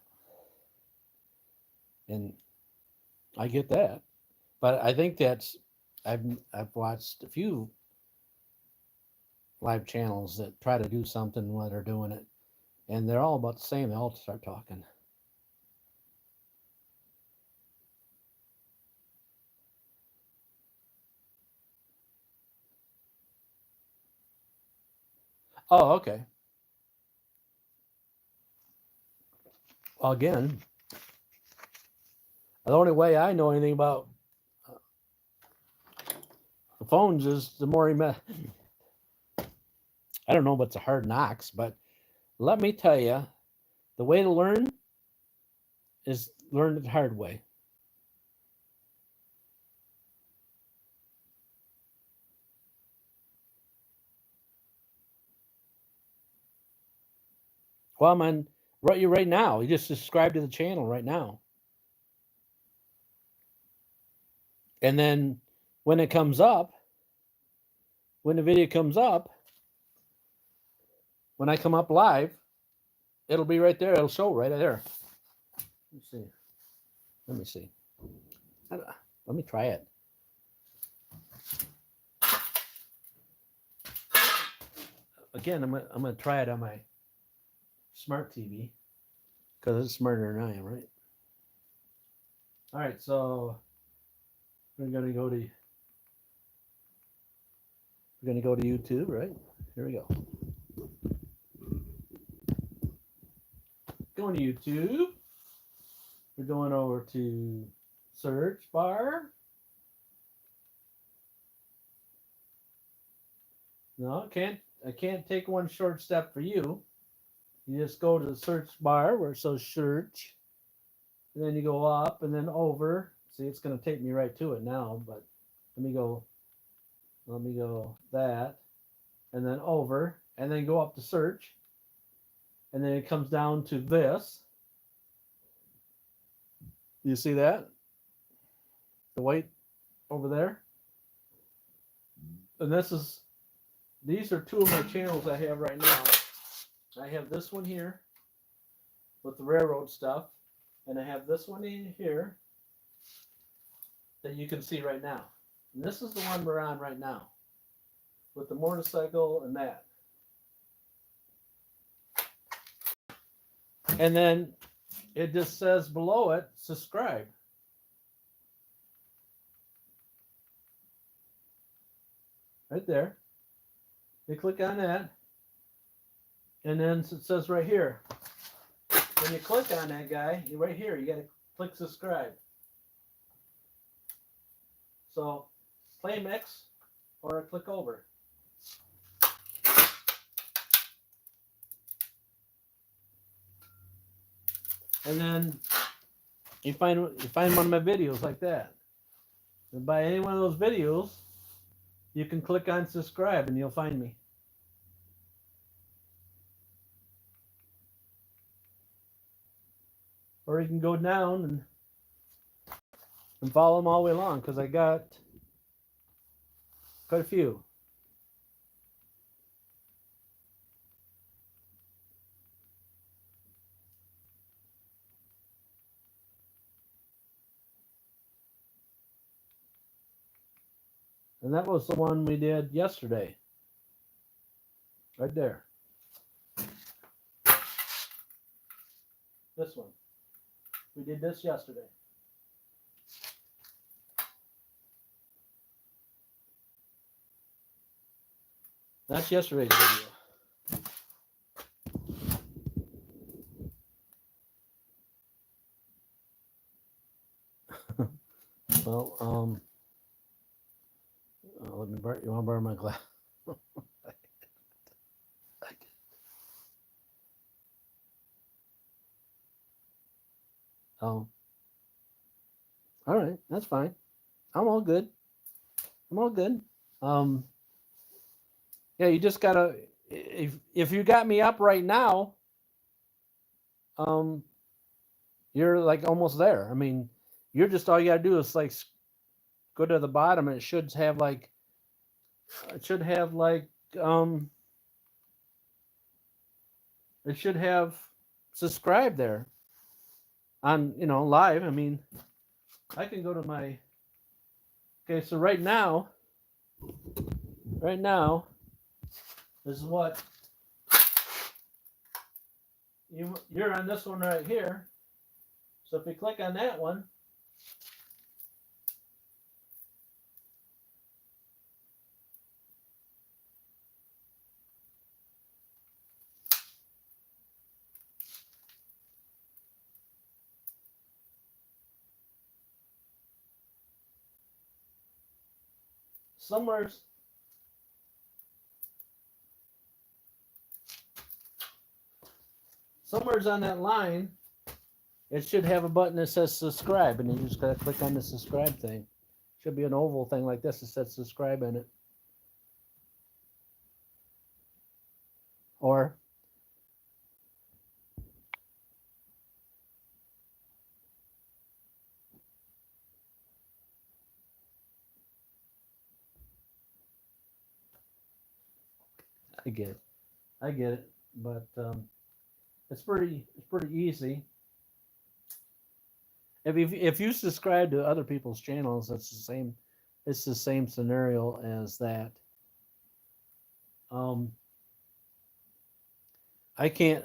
and I get that, but I think that's I've I've watched a few live channels that try to do something while they're doing it, and they're all about the same. They all start talking. Oh, okay. Well, again, the only way I know anything about the phones is the more he met. I don't know what's a hard knocks, but let me tell you, the way to learn is learn the hard way. Well, I'm on right now. You just subscribe to the channel right now, and then when it comes up, when the video comes up, when I come up live, it'll be right there. It'll show right there. Let me see. Let me see. Let me try it. Again, I'm gonna try it on my smart TV because it's smarter than I am, right? All right, so we're gonna go to YouTube, right? Here we go. Going to YouTube. We're going over to search bar. No, I can't take one short step for you. You just go to the search bar where it says search, and then you go up and then over. See, it's going to take me right to it now, but let me go. Let me go that, and then over, and then go up to search, and then it comes down to this. You see that? The white over there, and these are two of my channels I have right now. I have this one here with the railroad stuff, and I have this one in here that you can see right now. And this is the one we're on right now with the motorcycle and that. And then it just says below it, subscribe. Right there. You click on that, and then it says right here. When you click on that guy, you right here, you got to click subscribe. So play mix or click over. And then you find one of my videos like that. And by any one of those videos, you can click on subscribe and you'll find me. Or you can go down and follow them all the way along because I got quite a few. And that was the one we did yesterday. Right there. This one. We did this yesterday. That's yesterday's video. Well, You want to borrow my glass? Oh, all right, that's fine. I'm all good. I'm all good. Um, yeah, you just gotta. If you got me up right now, um, you're like almost there. I mean, you're just all you gotta do is like go to the bottom, and it should have like um, it should have subscribe there on live. I mean, I can go to my. Okay, so right now is what you're on this one right here. So if you click on that one, somewhere's on that line, it should have a button that says subscribe, and you just gotta click on the subscribe thing. Should be an oval thing like this that says subscribe in it. Or I get it, but it's pretty easy. If you subscribe to other people's channels, it's the same. It's the same scenario as that. I can't.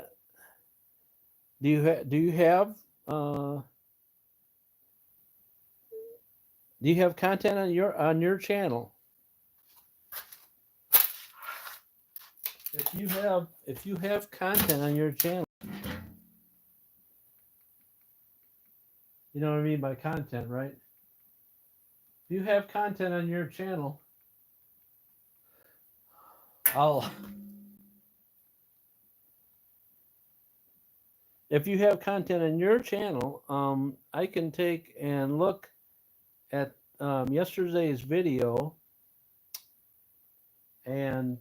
Do you have content on your channel? If you have content on your channel, you know what I mean by content, right? If you have content on your channel, if you have content on your channel, I can take and look at yesterday's video and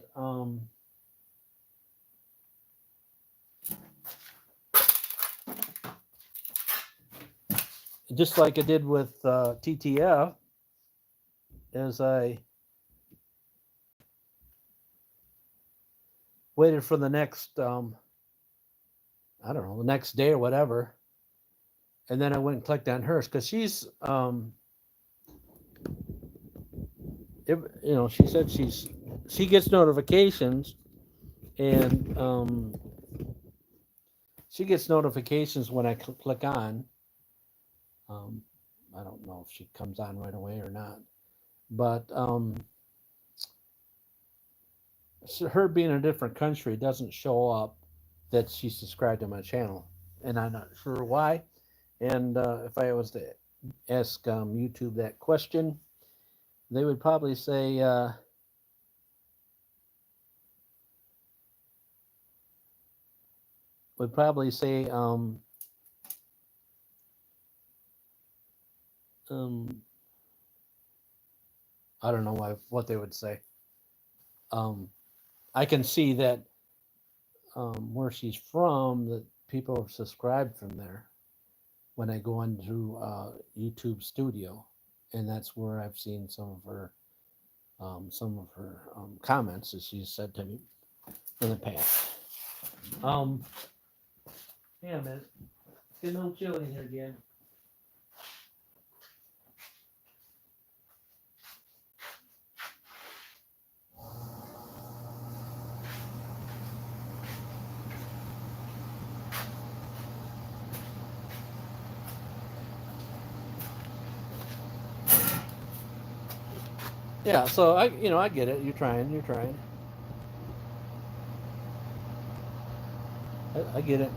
just like I did with TTF, as I waited for the next I don't know, the next day or whatever, and then I went and clicked on hers because she's she said she gets notifications, and she gets notifications when I click on. I don't know if she comes on right away or not, but her being in a different country doesn't show up that she's subscribed to my channel, and I'm not sure why. And if I was to ask YouTube that question, they would probably say I don't know what they would say. I can see that where she's from, that people are subscribed from there when I go into YouTube Studio, and that's where I've seen some of her comments that she's said to me in the past. Yeah, man, it's getting a little chilly in here again. Yeah, so I get it. You're trying. I get it.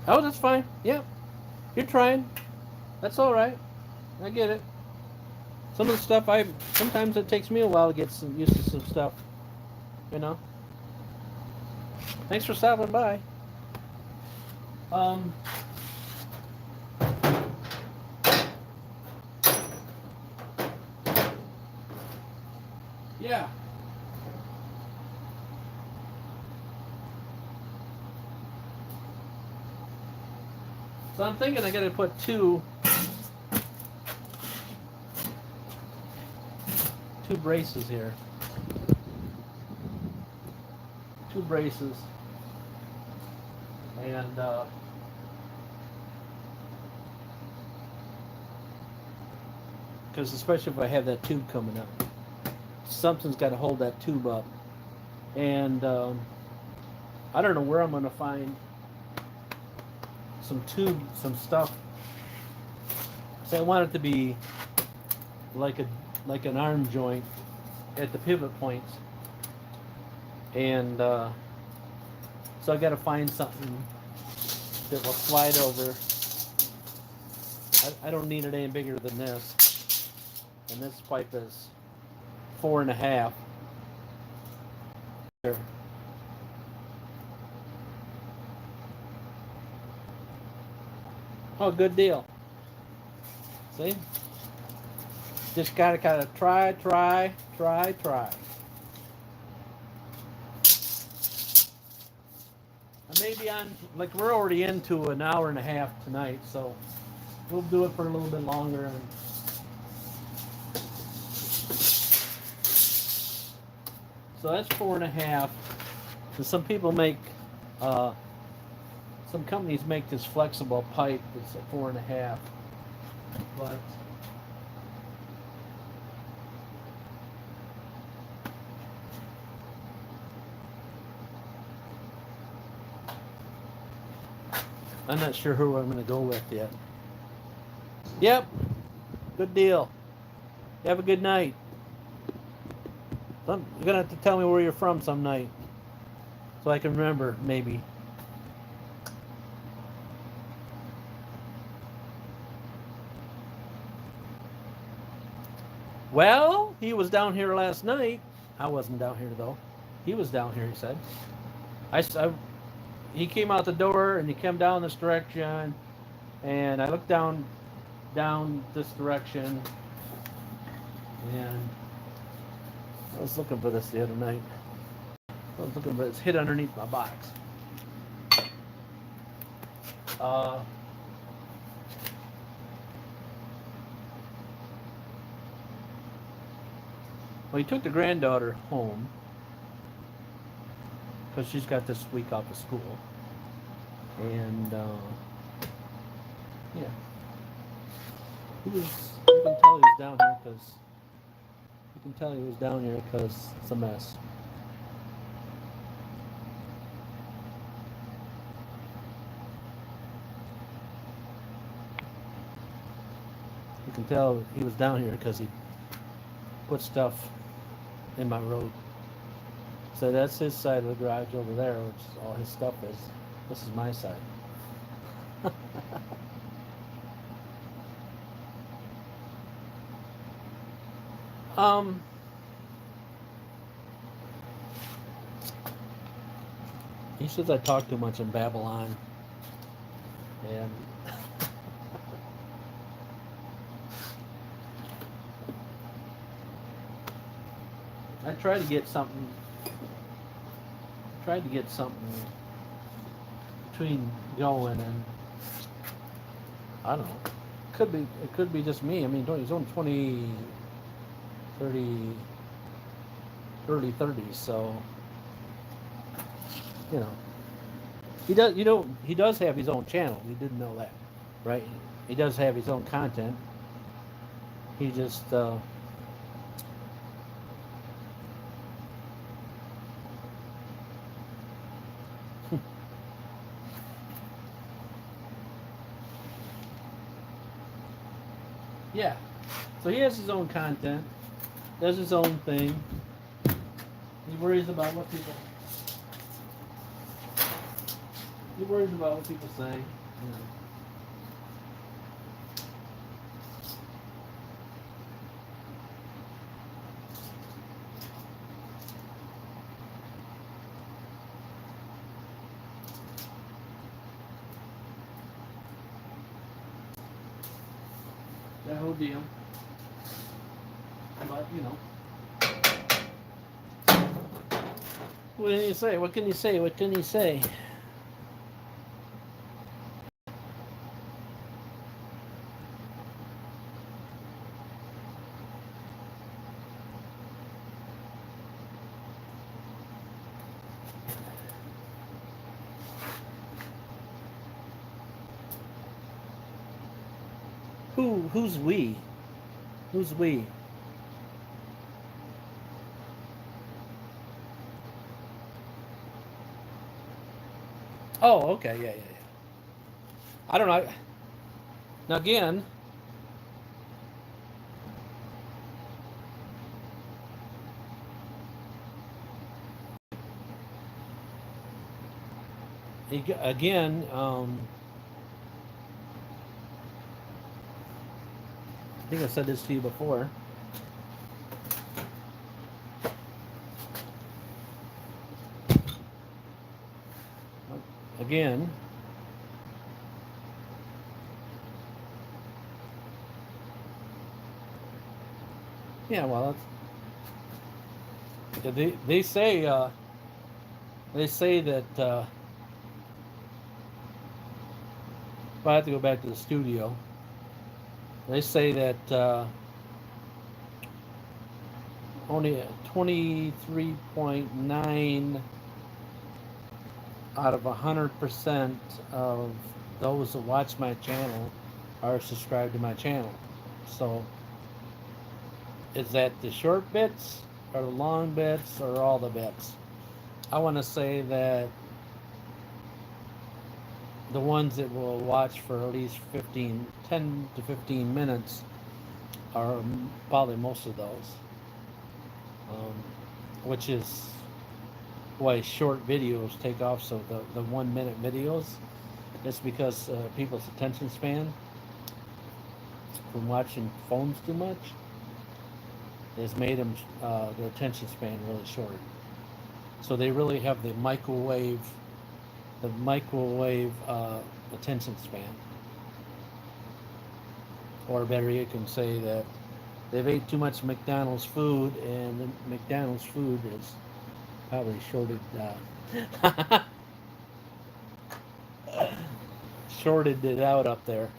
Oh, that's fine. Yeah, you're trying. That's all right. I get it. some of the stuff sometimes it takes me a while to get used to some stuff, you know. Thanks for stopping by. Yeah. So I'm thinking I gotta put two braces here. Two braces. And because especially if I have that tube coming up, something's got to hold that tube up. And I don't know where I'm going to find some stuff. So I want it to be like an arm joint at the pivot points. And so I got to find something that will slide over. I don't need it any bigger than this. And this pipe is 4.5. There. Oh, good deal. See? Just gotta kind of try. I may be on, like, we're already into an hour and a half tonight, so we'll do it for a little bit longer. And so that's 4.5. And some people make, some companies make this flexible pipe that's at 4.5. But I'm not sure who I'm going to go with yet. Yep. Good deal. You have a good night. You're going to have to tell me where you're from some night, so I can remember, maybe. Well, he was down here last night. I wasn't down here, though. He was down here, he said. He came out the door, and he came down this direction, and I looked down this direction, and I was looking for this the other night. I was looking for it. It's hid underneath my box. Well, he took the granddaughter home because she's got this week off of school, and yeah, you can tell he was down here because it's a mess. You can tell he was down here because he put stuff in my road. So that's his side of the garage over there, which all his stuff is. This is my side. He says I talk too much in Babylon, and I tried to get something between going, and I don't know. It could be just me. I mean, he's only early 30s, so you know. He does have his own channel. You didn't know that, right? He does have his own content. He just yeah. So he has his own content, does his own thing. He worries about what people say. You know. whole deal. But you know, what can you say? What can you say? What can you say? Who's we? Who's we? Oh, okay, yeah. I don't know. Now again, again, I think I said this to you before. Again, yeah. Well, they say that. If I have to go back to the studio, they say that only 23.9 out of 100% of those that watch my channel are subscribed to my channel. So, is that the short bits, or the long bits, or all the bits? I want to say that the ones that will watch for at least 10 to 15 minutes are probably most of those, which is why short videos take off. So the 1 minute videos, it's because people's attention span from watching phones too much has made them their attention span really short. So they really have the microwave attention span. Or better, you can say that they've ate too much McDonald's food, and the McDonald's food is probably shorted it out up there.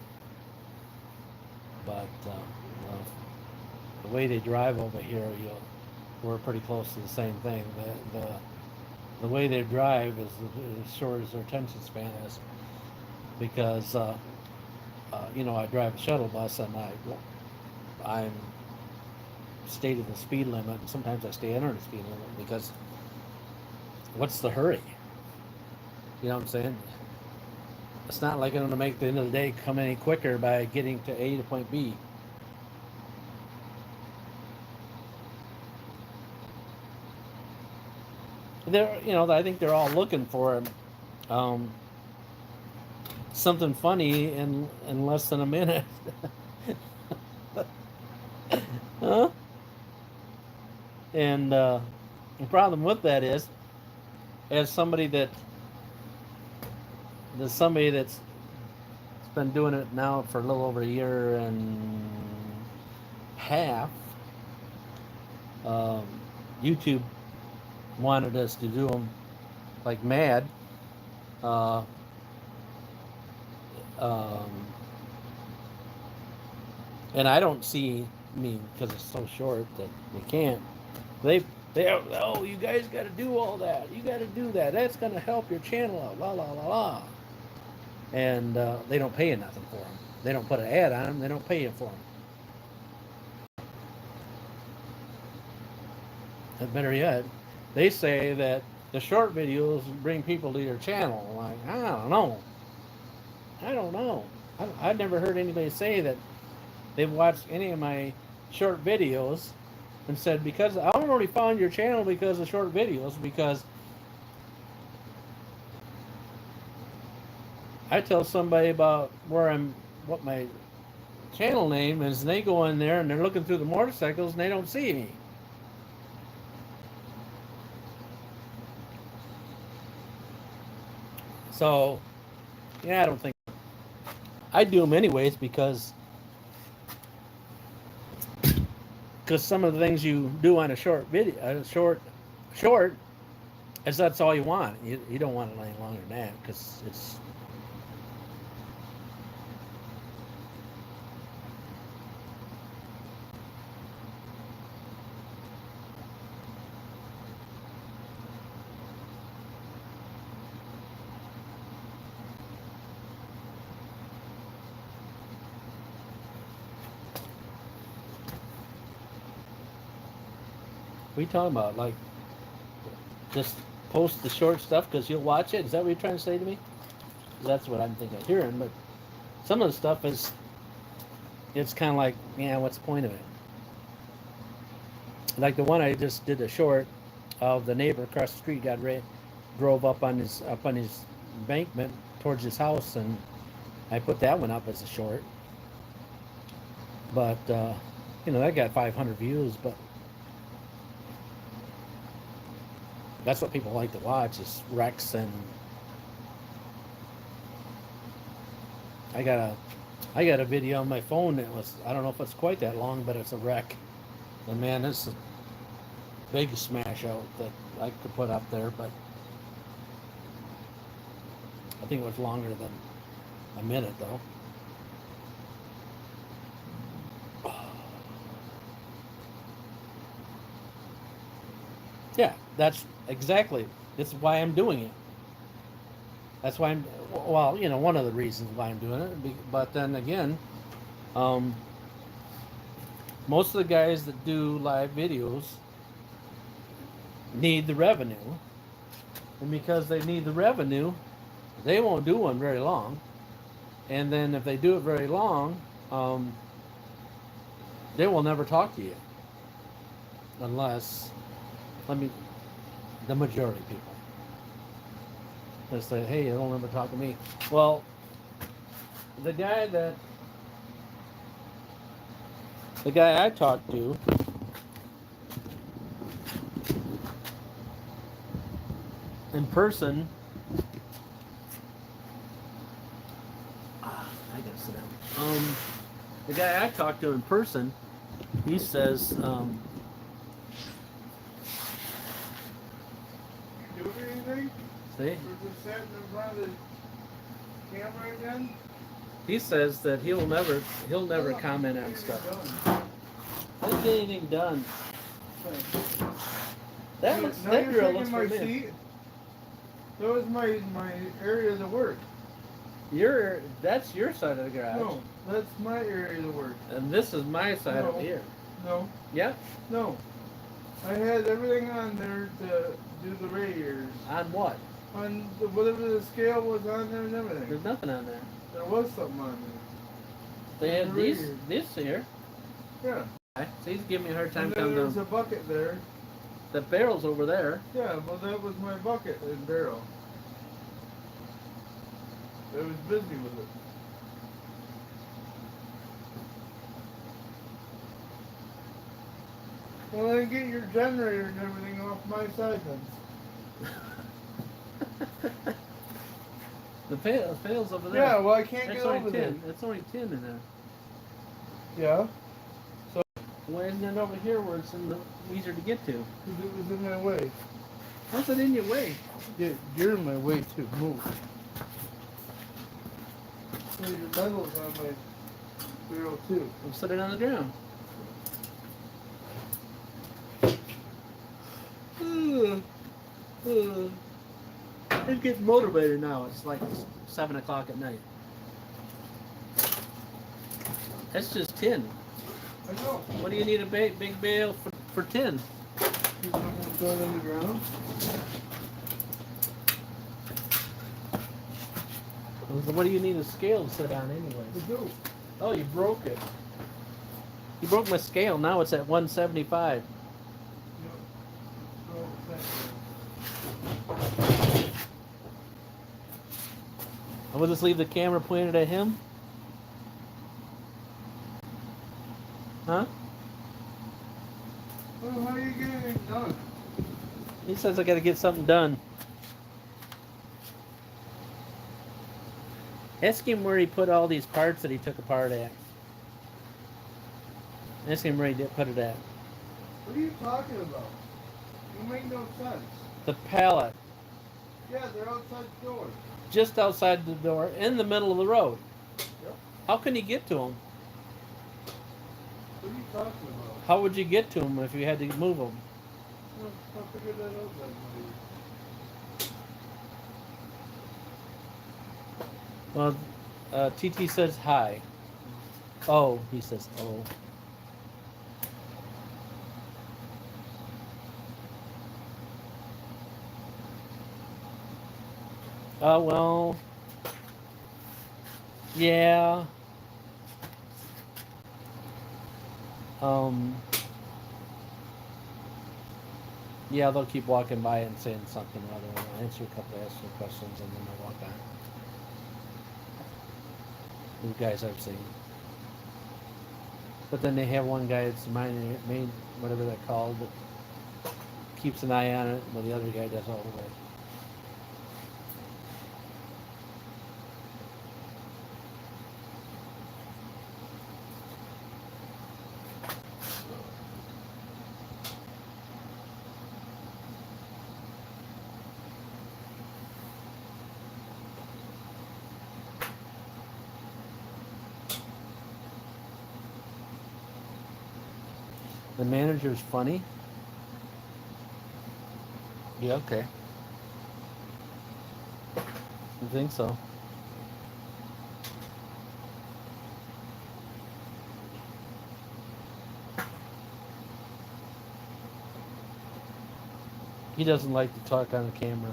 But the way they drive over here, we're pretty close to the same thing. The way they drive is as short as their attention span is, because I drive a shuttle bus, and I'm stay to the speed limit, and sometimes I stay under the speed limit, because what's the hurry? You know what I'm saying? It's not like I'm going to make the end of the day come any quicker by getting to A to point B. I think they're all looking for something funny in less than a minute. Huh? And the problem with that is, as somebody that's been doing it now for a little over a year and half, YouTube wanted us to do them like mad. And I don't see, because it's so short that they can't. Oh, you guys got to do all that. You got to do that. That's going to help your channel out. La la la la. And they don't pay you nothing for them. They don't put an ad on them. They don't pay you for them. And better yet, they say that the short videos bring people to your channel. Like, I don't know. I've never heard anybody say that they've watched any of my short videos and said, because I already found your channel because of short videos, because I tell somebody about what my channel name is, and they go in there and they're looking through the motorcycles and they don't see me. So, yeah, I don't think I do them anyways, because because some of the things you do on a short video, short, is that's all you want. You don't want it any longer than that because it's. What are you talking about? Like, just post the short stuff because you'll watch it? Is that what you're trying to say to me? That's what I'm thinking of hearing. But some of the stuff is, it's kind of like, yeah, what's the point of it? Like the one I just did a short of the neighbor across the street drove up on his embankment towards his house, and I put that one up as a short. But that got 500 views, but that's what people like to watch is wrecks. And I got a video on my phone that was, I don't know if it's quite that long, but it's a wreck. And man, it's a big smash out that I could put up there, but I think it was longer than a minute though. Yeah, that's exactly. That's why I'm doing it. That's why one of the reasons why I'm doing it. But then again, most of the guys that do live videos need the revenue. And because they need the revenue, they won't do one very long. And then if they do it very long, they will never talk to you. Unless, the majority of people. They say, hey, they don't ever talk to me. Well, the guy I talked to, in person, I gotta sit down. The guy I talked to in person, he says, You do anything? see? We're just sitting in front of the camera again? He says that he'll never comment on stuff. I didn't get anything done. That looks Now that you're grill taking looks my familiar. seat. That was my area to work. That's your side of the garage. No, that's my area to work. And this is my side No. over here. No, Yep. no. I had everything on there to do the radiators. On what? On whatever the scale was on there and everything. There's nothing on there. There was something on They there. had The these radiators. this here. Yeah. So he's giving me a hard time And then coming there was down. a bucket there. The barrel's over there. Yeah, well that was my bucket and barrel. I was busy with it. Well, then get your generator and everything off my side then. The pail's over there. Yeah, well I can't That's get only over there. tin. That's only tin in there. Yeah, Why isn't it over here where it's easier to get to? because it was in my way. How's it in your way? Yeah, you're in my way too. Move. Well, your metal's on my barrel too. I'll set it on the ground. It's getting motivated now. It's like 7 o'clock at night. That's just tin. I know. What do you need a big bale for tin? You want to throw it on the ground? What do you need a scale to sit on anyway? I do. Oh, you broke it. You broke my scale. Now it's at 175. Throw it back I will just leave the camera pointed at him. Huh? there. Well, how are you getting it done? He says I got to get something done. Ask him where he put all these parts that he took apart at. Ask him where he put it at. What are you talking about? You make no sense. The pallet, Yeah, they're outside the door. just outside the door, in the middle of the road. Yep. How can you get to them? What are you talking about? How would you get to them if you had to move them? No, I'll figure that out then, maybe. Well, TT says hi. Oh, he says oh. Well, yeah. Yeah, they'll keep walking by and saying something or other. I'll answer a couple of questions and then they'll walk on. These guys I've seen. But then they have one guy that's main whatever they're called, that keeps an eye on it, while the other guy does all the work. The manager's funny. Yeah, okay. I think so. He doesn't like to talk on the camera.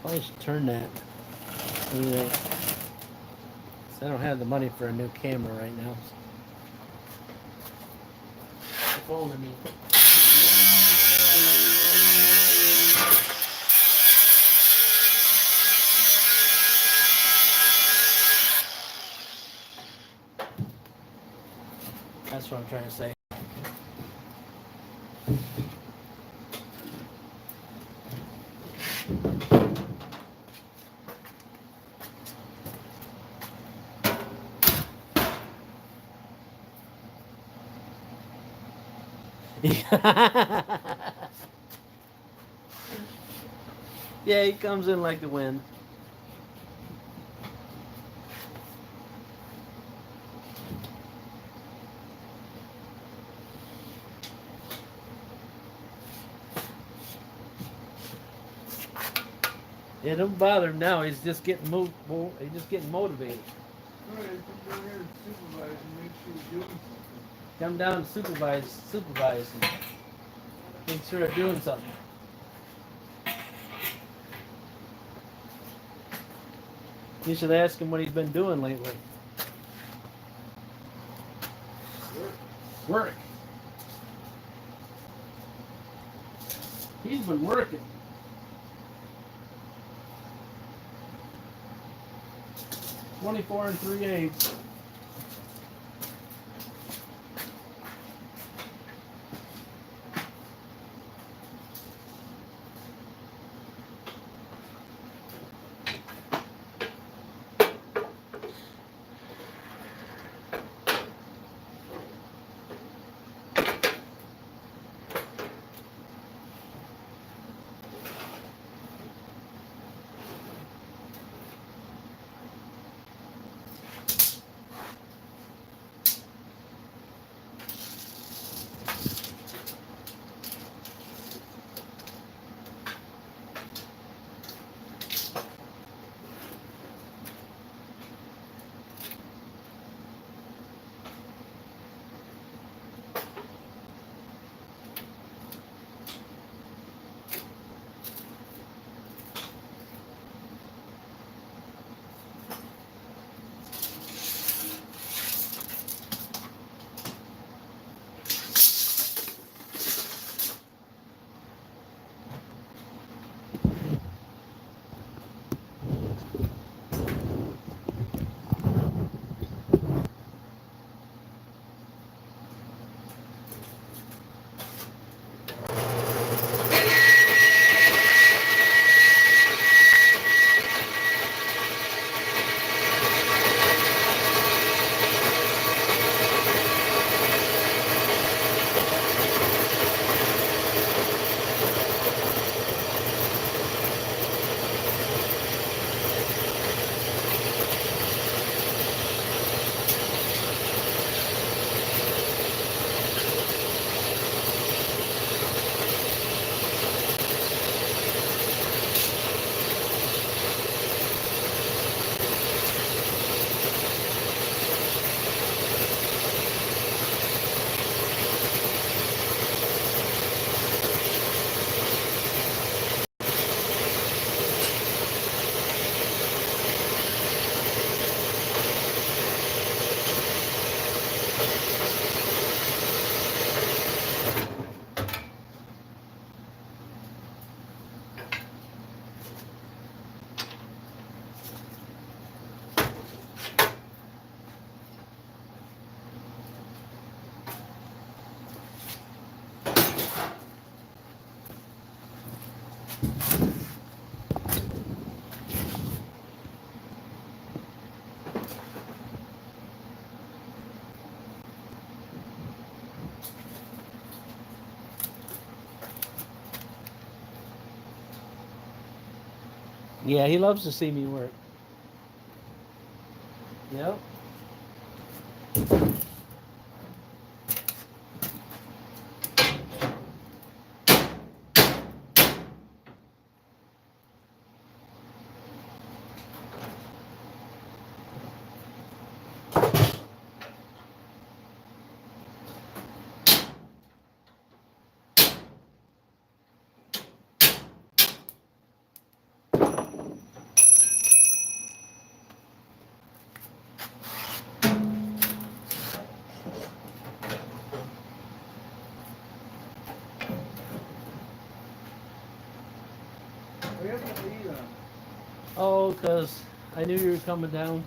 I should turn that. What do you think? I don't have the money for a new camera right now. The phone, I mean. That's what I'm trying to say. Yeah, he comes in like the wind. Yeah, don't bother him now. He's just getting he's just getting motivated. Alright, just go here and supervise and make sure you're doing something. Come down and supervise, and make sure I'm doing something. You should ask him what he's been doing lately. Work. He's been working. $24 3/8. Yeah, he loves to see me work. Yep. We have to eat them. Oh, because I knew you were coming down.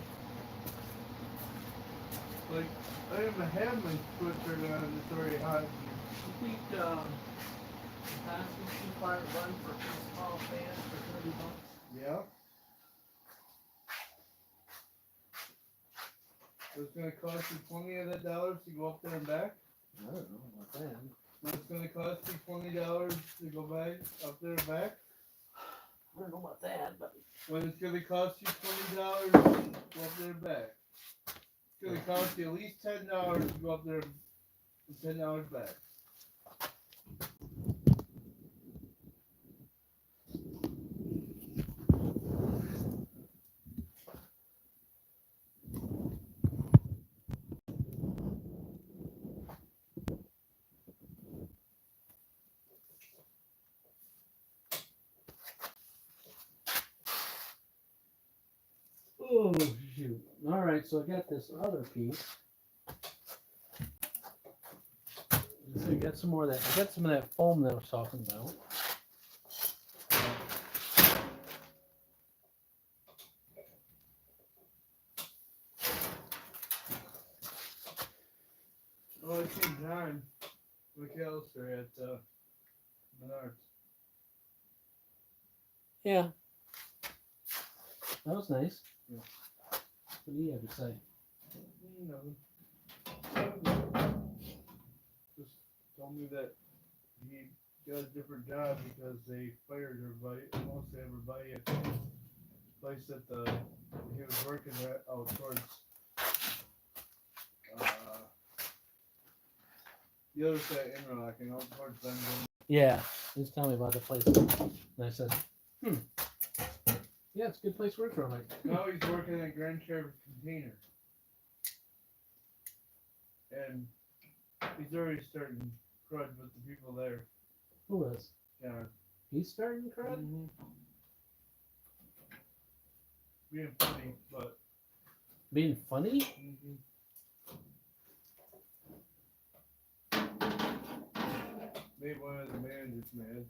Like, I even have my switcher on, it's already hot. You think plastic two-part run for a small fan for $30? Yeah. It's gonna cost you $20 of that dollars to go up there and back. I don't know about that. It's gonna cost you $20 to go back up there and back. I don't know about that, but When it's gonna cost you $20 to go up there and back. It's gonna cost you at least $10 to go up there and $10 back. oh shoot! All right, so I got this other piece. So I got some more of that. I got some of that foam that I was talking about. Oh, I seen John McAllister at Menards. Yeah, that was nice. Yeah. What do you have to say? Nothing. Just told me that he got a different job because they fired everybody, almost everybody at the place that he was working at out towards the other side of Interlaken, out towards Bendon. Yeah, he was telling me about the place, and I said, yeah, it's a good place to work for. I'm like, Now he's working at Grand Cherokee Container. And he's already starting crud with the people there. who is? Yeah. He's starting to cry? Being funny, but. Being funny? Made one of the managers mad.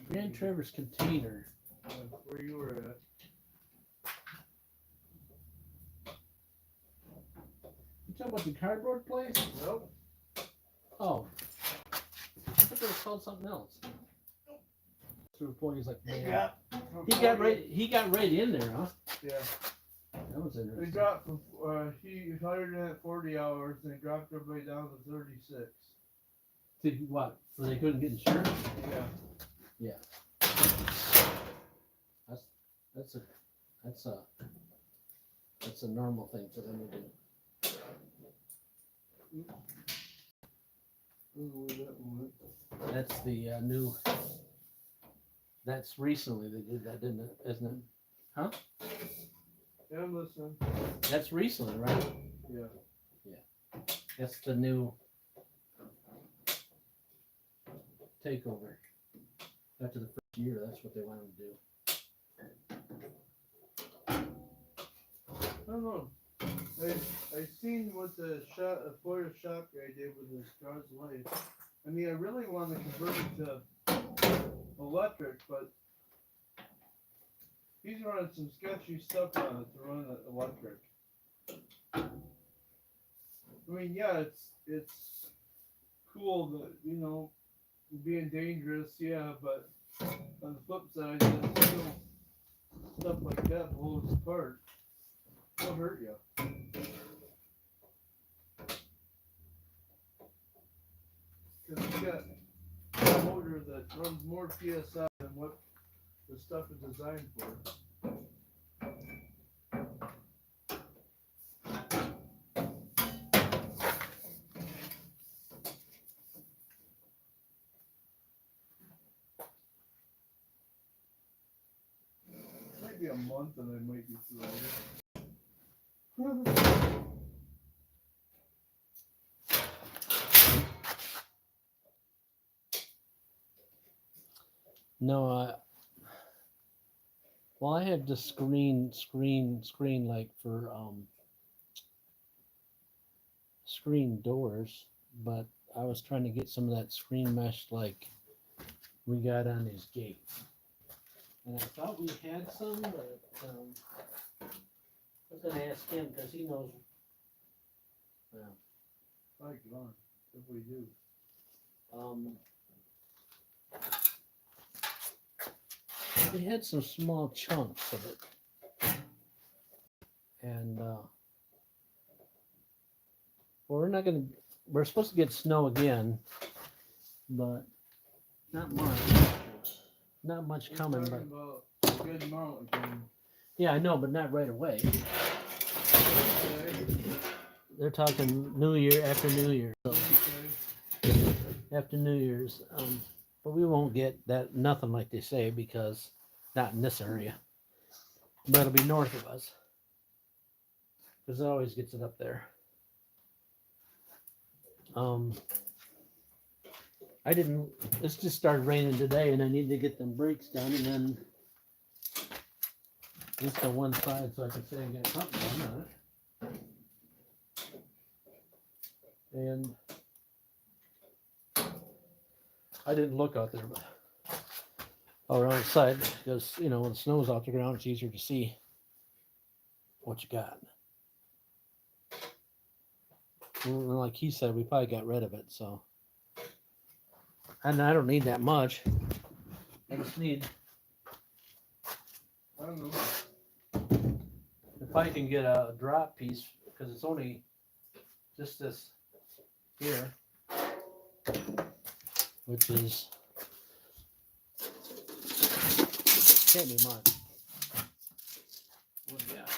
Grand Traverse Container. Where you were at. You talking about the cardboard place? Nope. Oh. I thought it was called something else. Through point, he's like, man. Yeah. He got right in there, huh? Yeah. That was He interesting. dropped from, he hired in at 40 hours and dropped everybody down to 36. Did what? So they couldn't get insurance? Yeah. That's a normal thing for them to do. I don't know where that one went. That's the new. That's recently they did that, didn't it? Isn't it? Huh? Yeah, I'm listening. That's recently, right? Yeah. That's the new takeover. After the first year, that's what they wanted to do. I don't know. I seen what the Florida shop guy did with his car's light. I mean, I really want to convert it to electric, but he's running some sketchy stuff on it to run the electric. I mean, yeah, it's cool that, you know, being dangerous, yeah, but on the flip side, it's still stuff like that blows apart. It'll hurt you. Because you got a motor that runs more PSI than what the stuff is designed for. Might be a month and I might be through it. No, well, I have the screen like for screen doors, but I was trying to get some of that screen mesh like we got on these gates. And I thought we had some, but I was going to ask him because he knows. Like, on, if we do. We had some small chunks of it. And well, we're supposed to get snow again, but not much. Not much coming, but About a good amount again. yeah, I know, but not right away. They're talking New Year after New Year, so after New Year's. But we won't get that nothing like they say because not in this area. But it'll be north of us because it always gets it up there. It's just started raining today and I need to get them brakes done and then just on one side so I can say I got something done on it. And I didn't look out there, but around the side because, you know, when the snow's off the ground, it's easier to see what you got. And like he said, we probably got rid of it, so. And I don't need that much. I just need, I don't know. if I can get a drop piece, because it's only just this here, which is, can't be much. What do you got?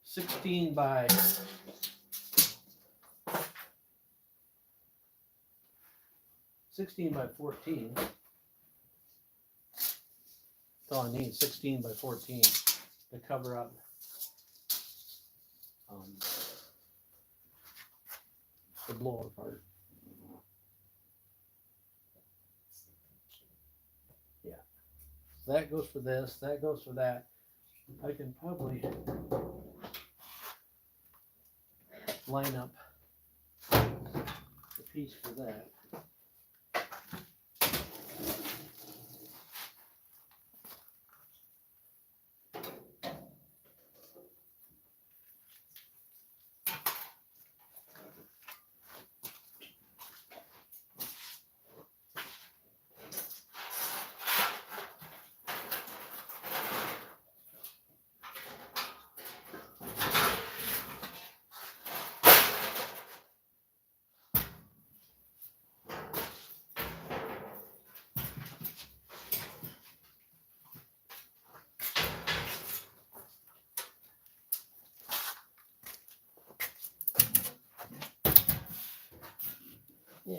16 by 14. That's all I need, 16 by 14 to cover up the blower part. Yeah. So that goes for this, that goes for that. I can probably line up the piece for that. Yeah.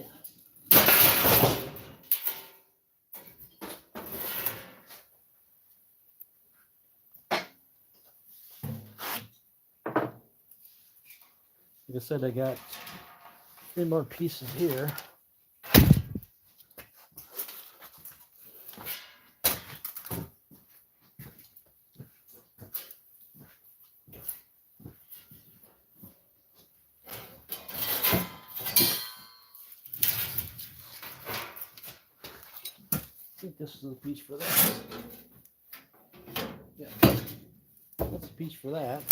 Like I said, I got 3 more pieces here. think this is the piece for that. Yeah, that's a piece for that.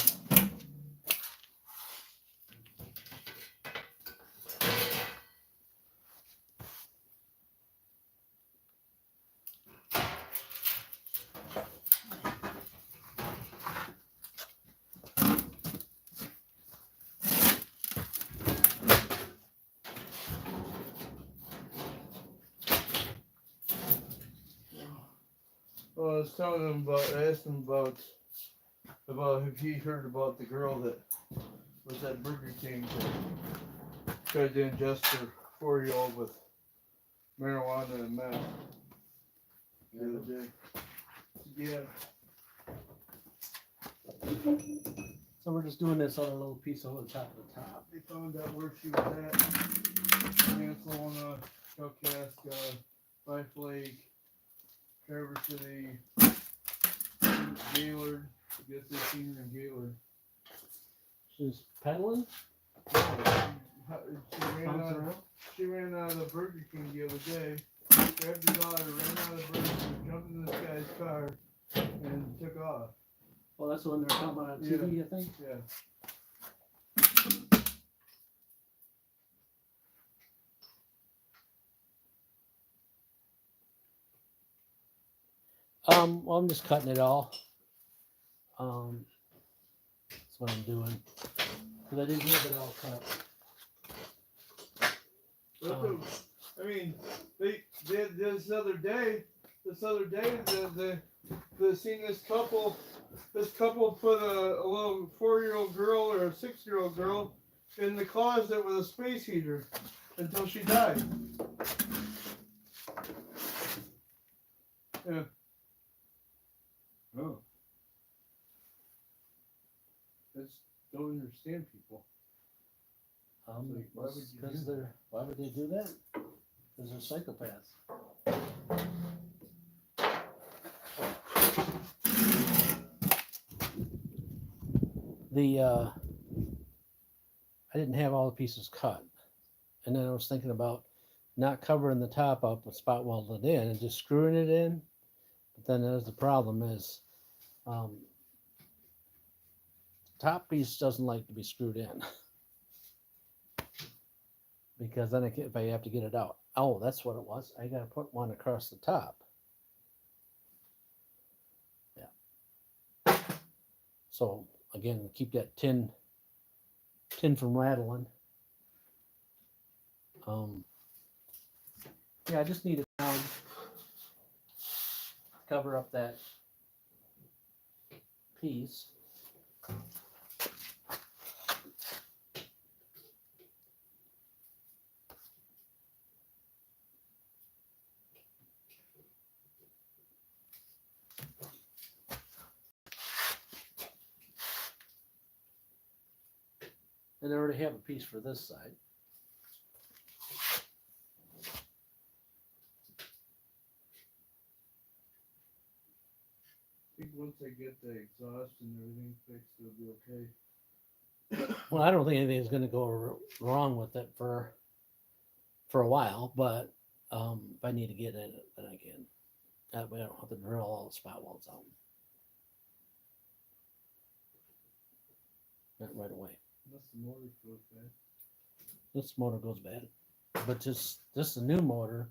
Well, I was telling him about, I asked him about if he heard about the girl that was at Burger King that tried to ingest her 4-year-old with marijuana and meth the other day. Yeah. So we're just doing this other little piece over the top of the top. They found out where she was at. Manslona, Kalkaska, Five Lake, Traverse City, Gaylord. I guess they seen her in Gaylord. She's pedaling. She ran out of the Burger King the other day. Grabbed her daughter, ran out of Burger King, jumped in this guy's car, and took off. Well, that's the one they're talking about on TV, I think. Yeah. Well, I'm just cutting it all. That's what I'm doing. Because I didn't have it all cut. I mean, they did this other day. The seen this couple put a little 4-year-old girl or a 6-year-old girl in the closet with a space heater until she died. Yeah. Oh. I just don't understand people. Like, why would they do that? Because they're psychopaths. I didn't have all the pieces cut, and then I was thinking about not covering the top up with spot welded in and just screwing it in. But then there's the problem is, top piece doesn't like to be screwed in. Because then if I have to get it out. Oh, that's what it was. I got to put one across the top. Yeah. So again, keep that tin from rattling. Yeah, I just need it down. Cover up that piece. And I already have a piece for this side. I think once I get the exhaust and everything fixed, it'll be okay. Well, I don't think anything's going to go wrong with it for a while, but if I need to get in it, then I can. That way I don't have to drill all the spot welds out. Not right away. Unless the motor goes bad. This motor goes bad, but just the new motor,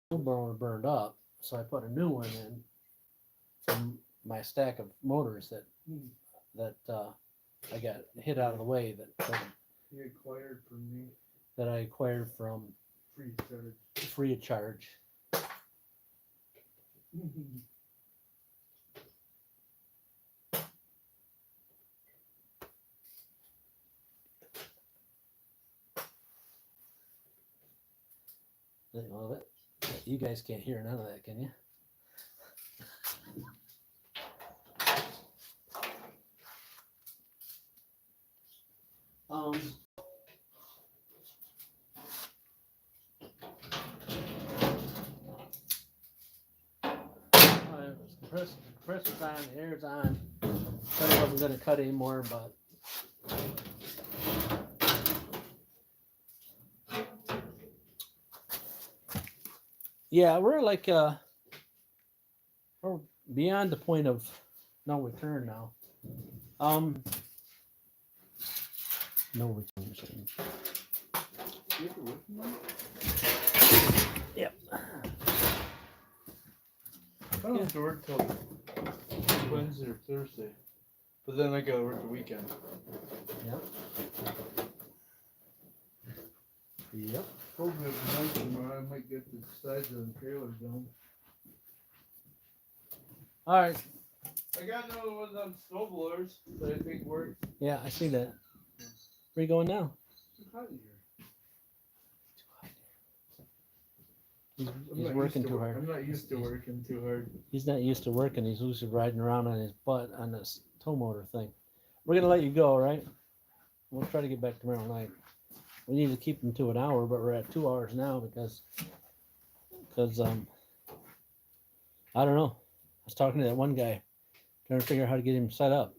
burned up, so I put a new one in from my stack of motors that I got hit out of the way that He acquired from me. That I acquired from free of charge. Well, you guys can't hear none of that, can you? Compressor's on, the air's on. Said I wasn't going to cut anymore, but yeah, we're like We're beyond the point of no return now. No return soon. You have to work tomorrow? Yep. I don't have to work till Wednesday or Thursday. But then I gotta work the weekend. Yep. Yep. Hopefully if it's nice tomorrow, I might get the sides of the trailer done. All right. I got another one of them snow blowers that I think works. Yeah, I see that. Where you going now? Too hot in here. He's I'm not working used to too hard. I'm not used to working too hard. He's not used to working. He's used to riding around on his butt on this tow motor thing. We're gonna let you go, all right? We'll try to get back tomorrow night. We need to keep him to an hour, but we're at 2 hours now because I don't know. I was talking to that one guy, trying to figure out how to get him set up.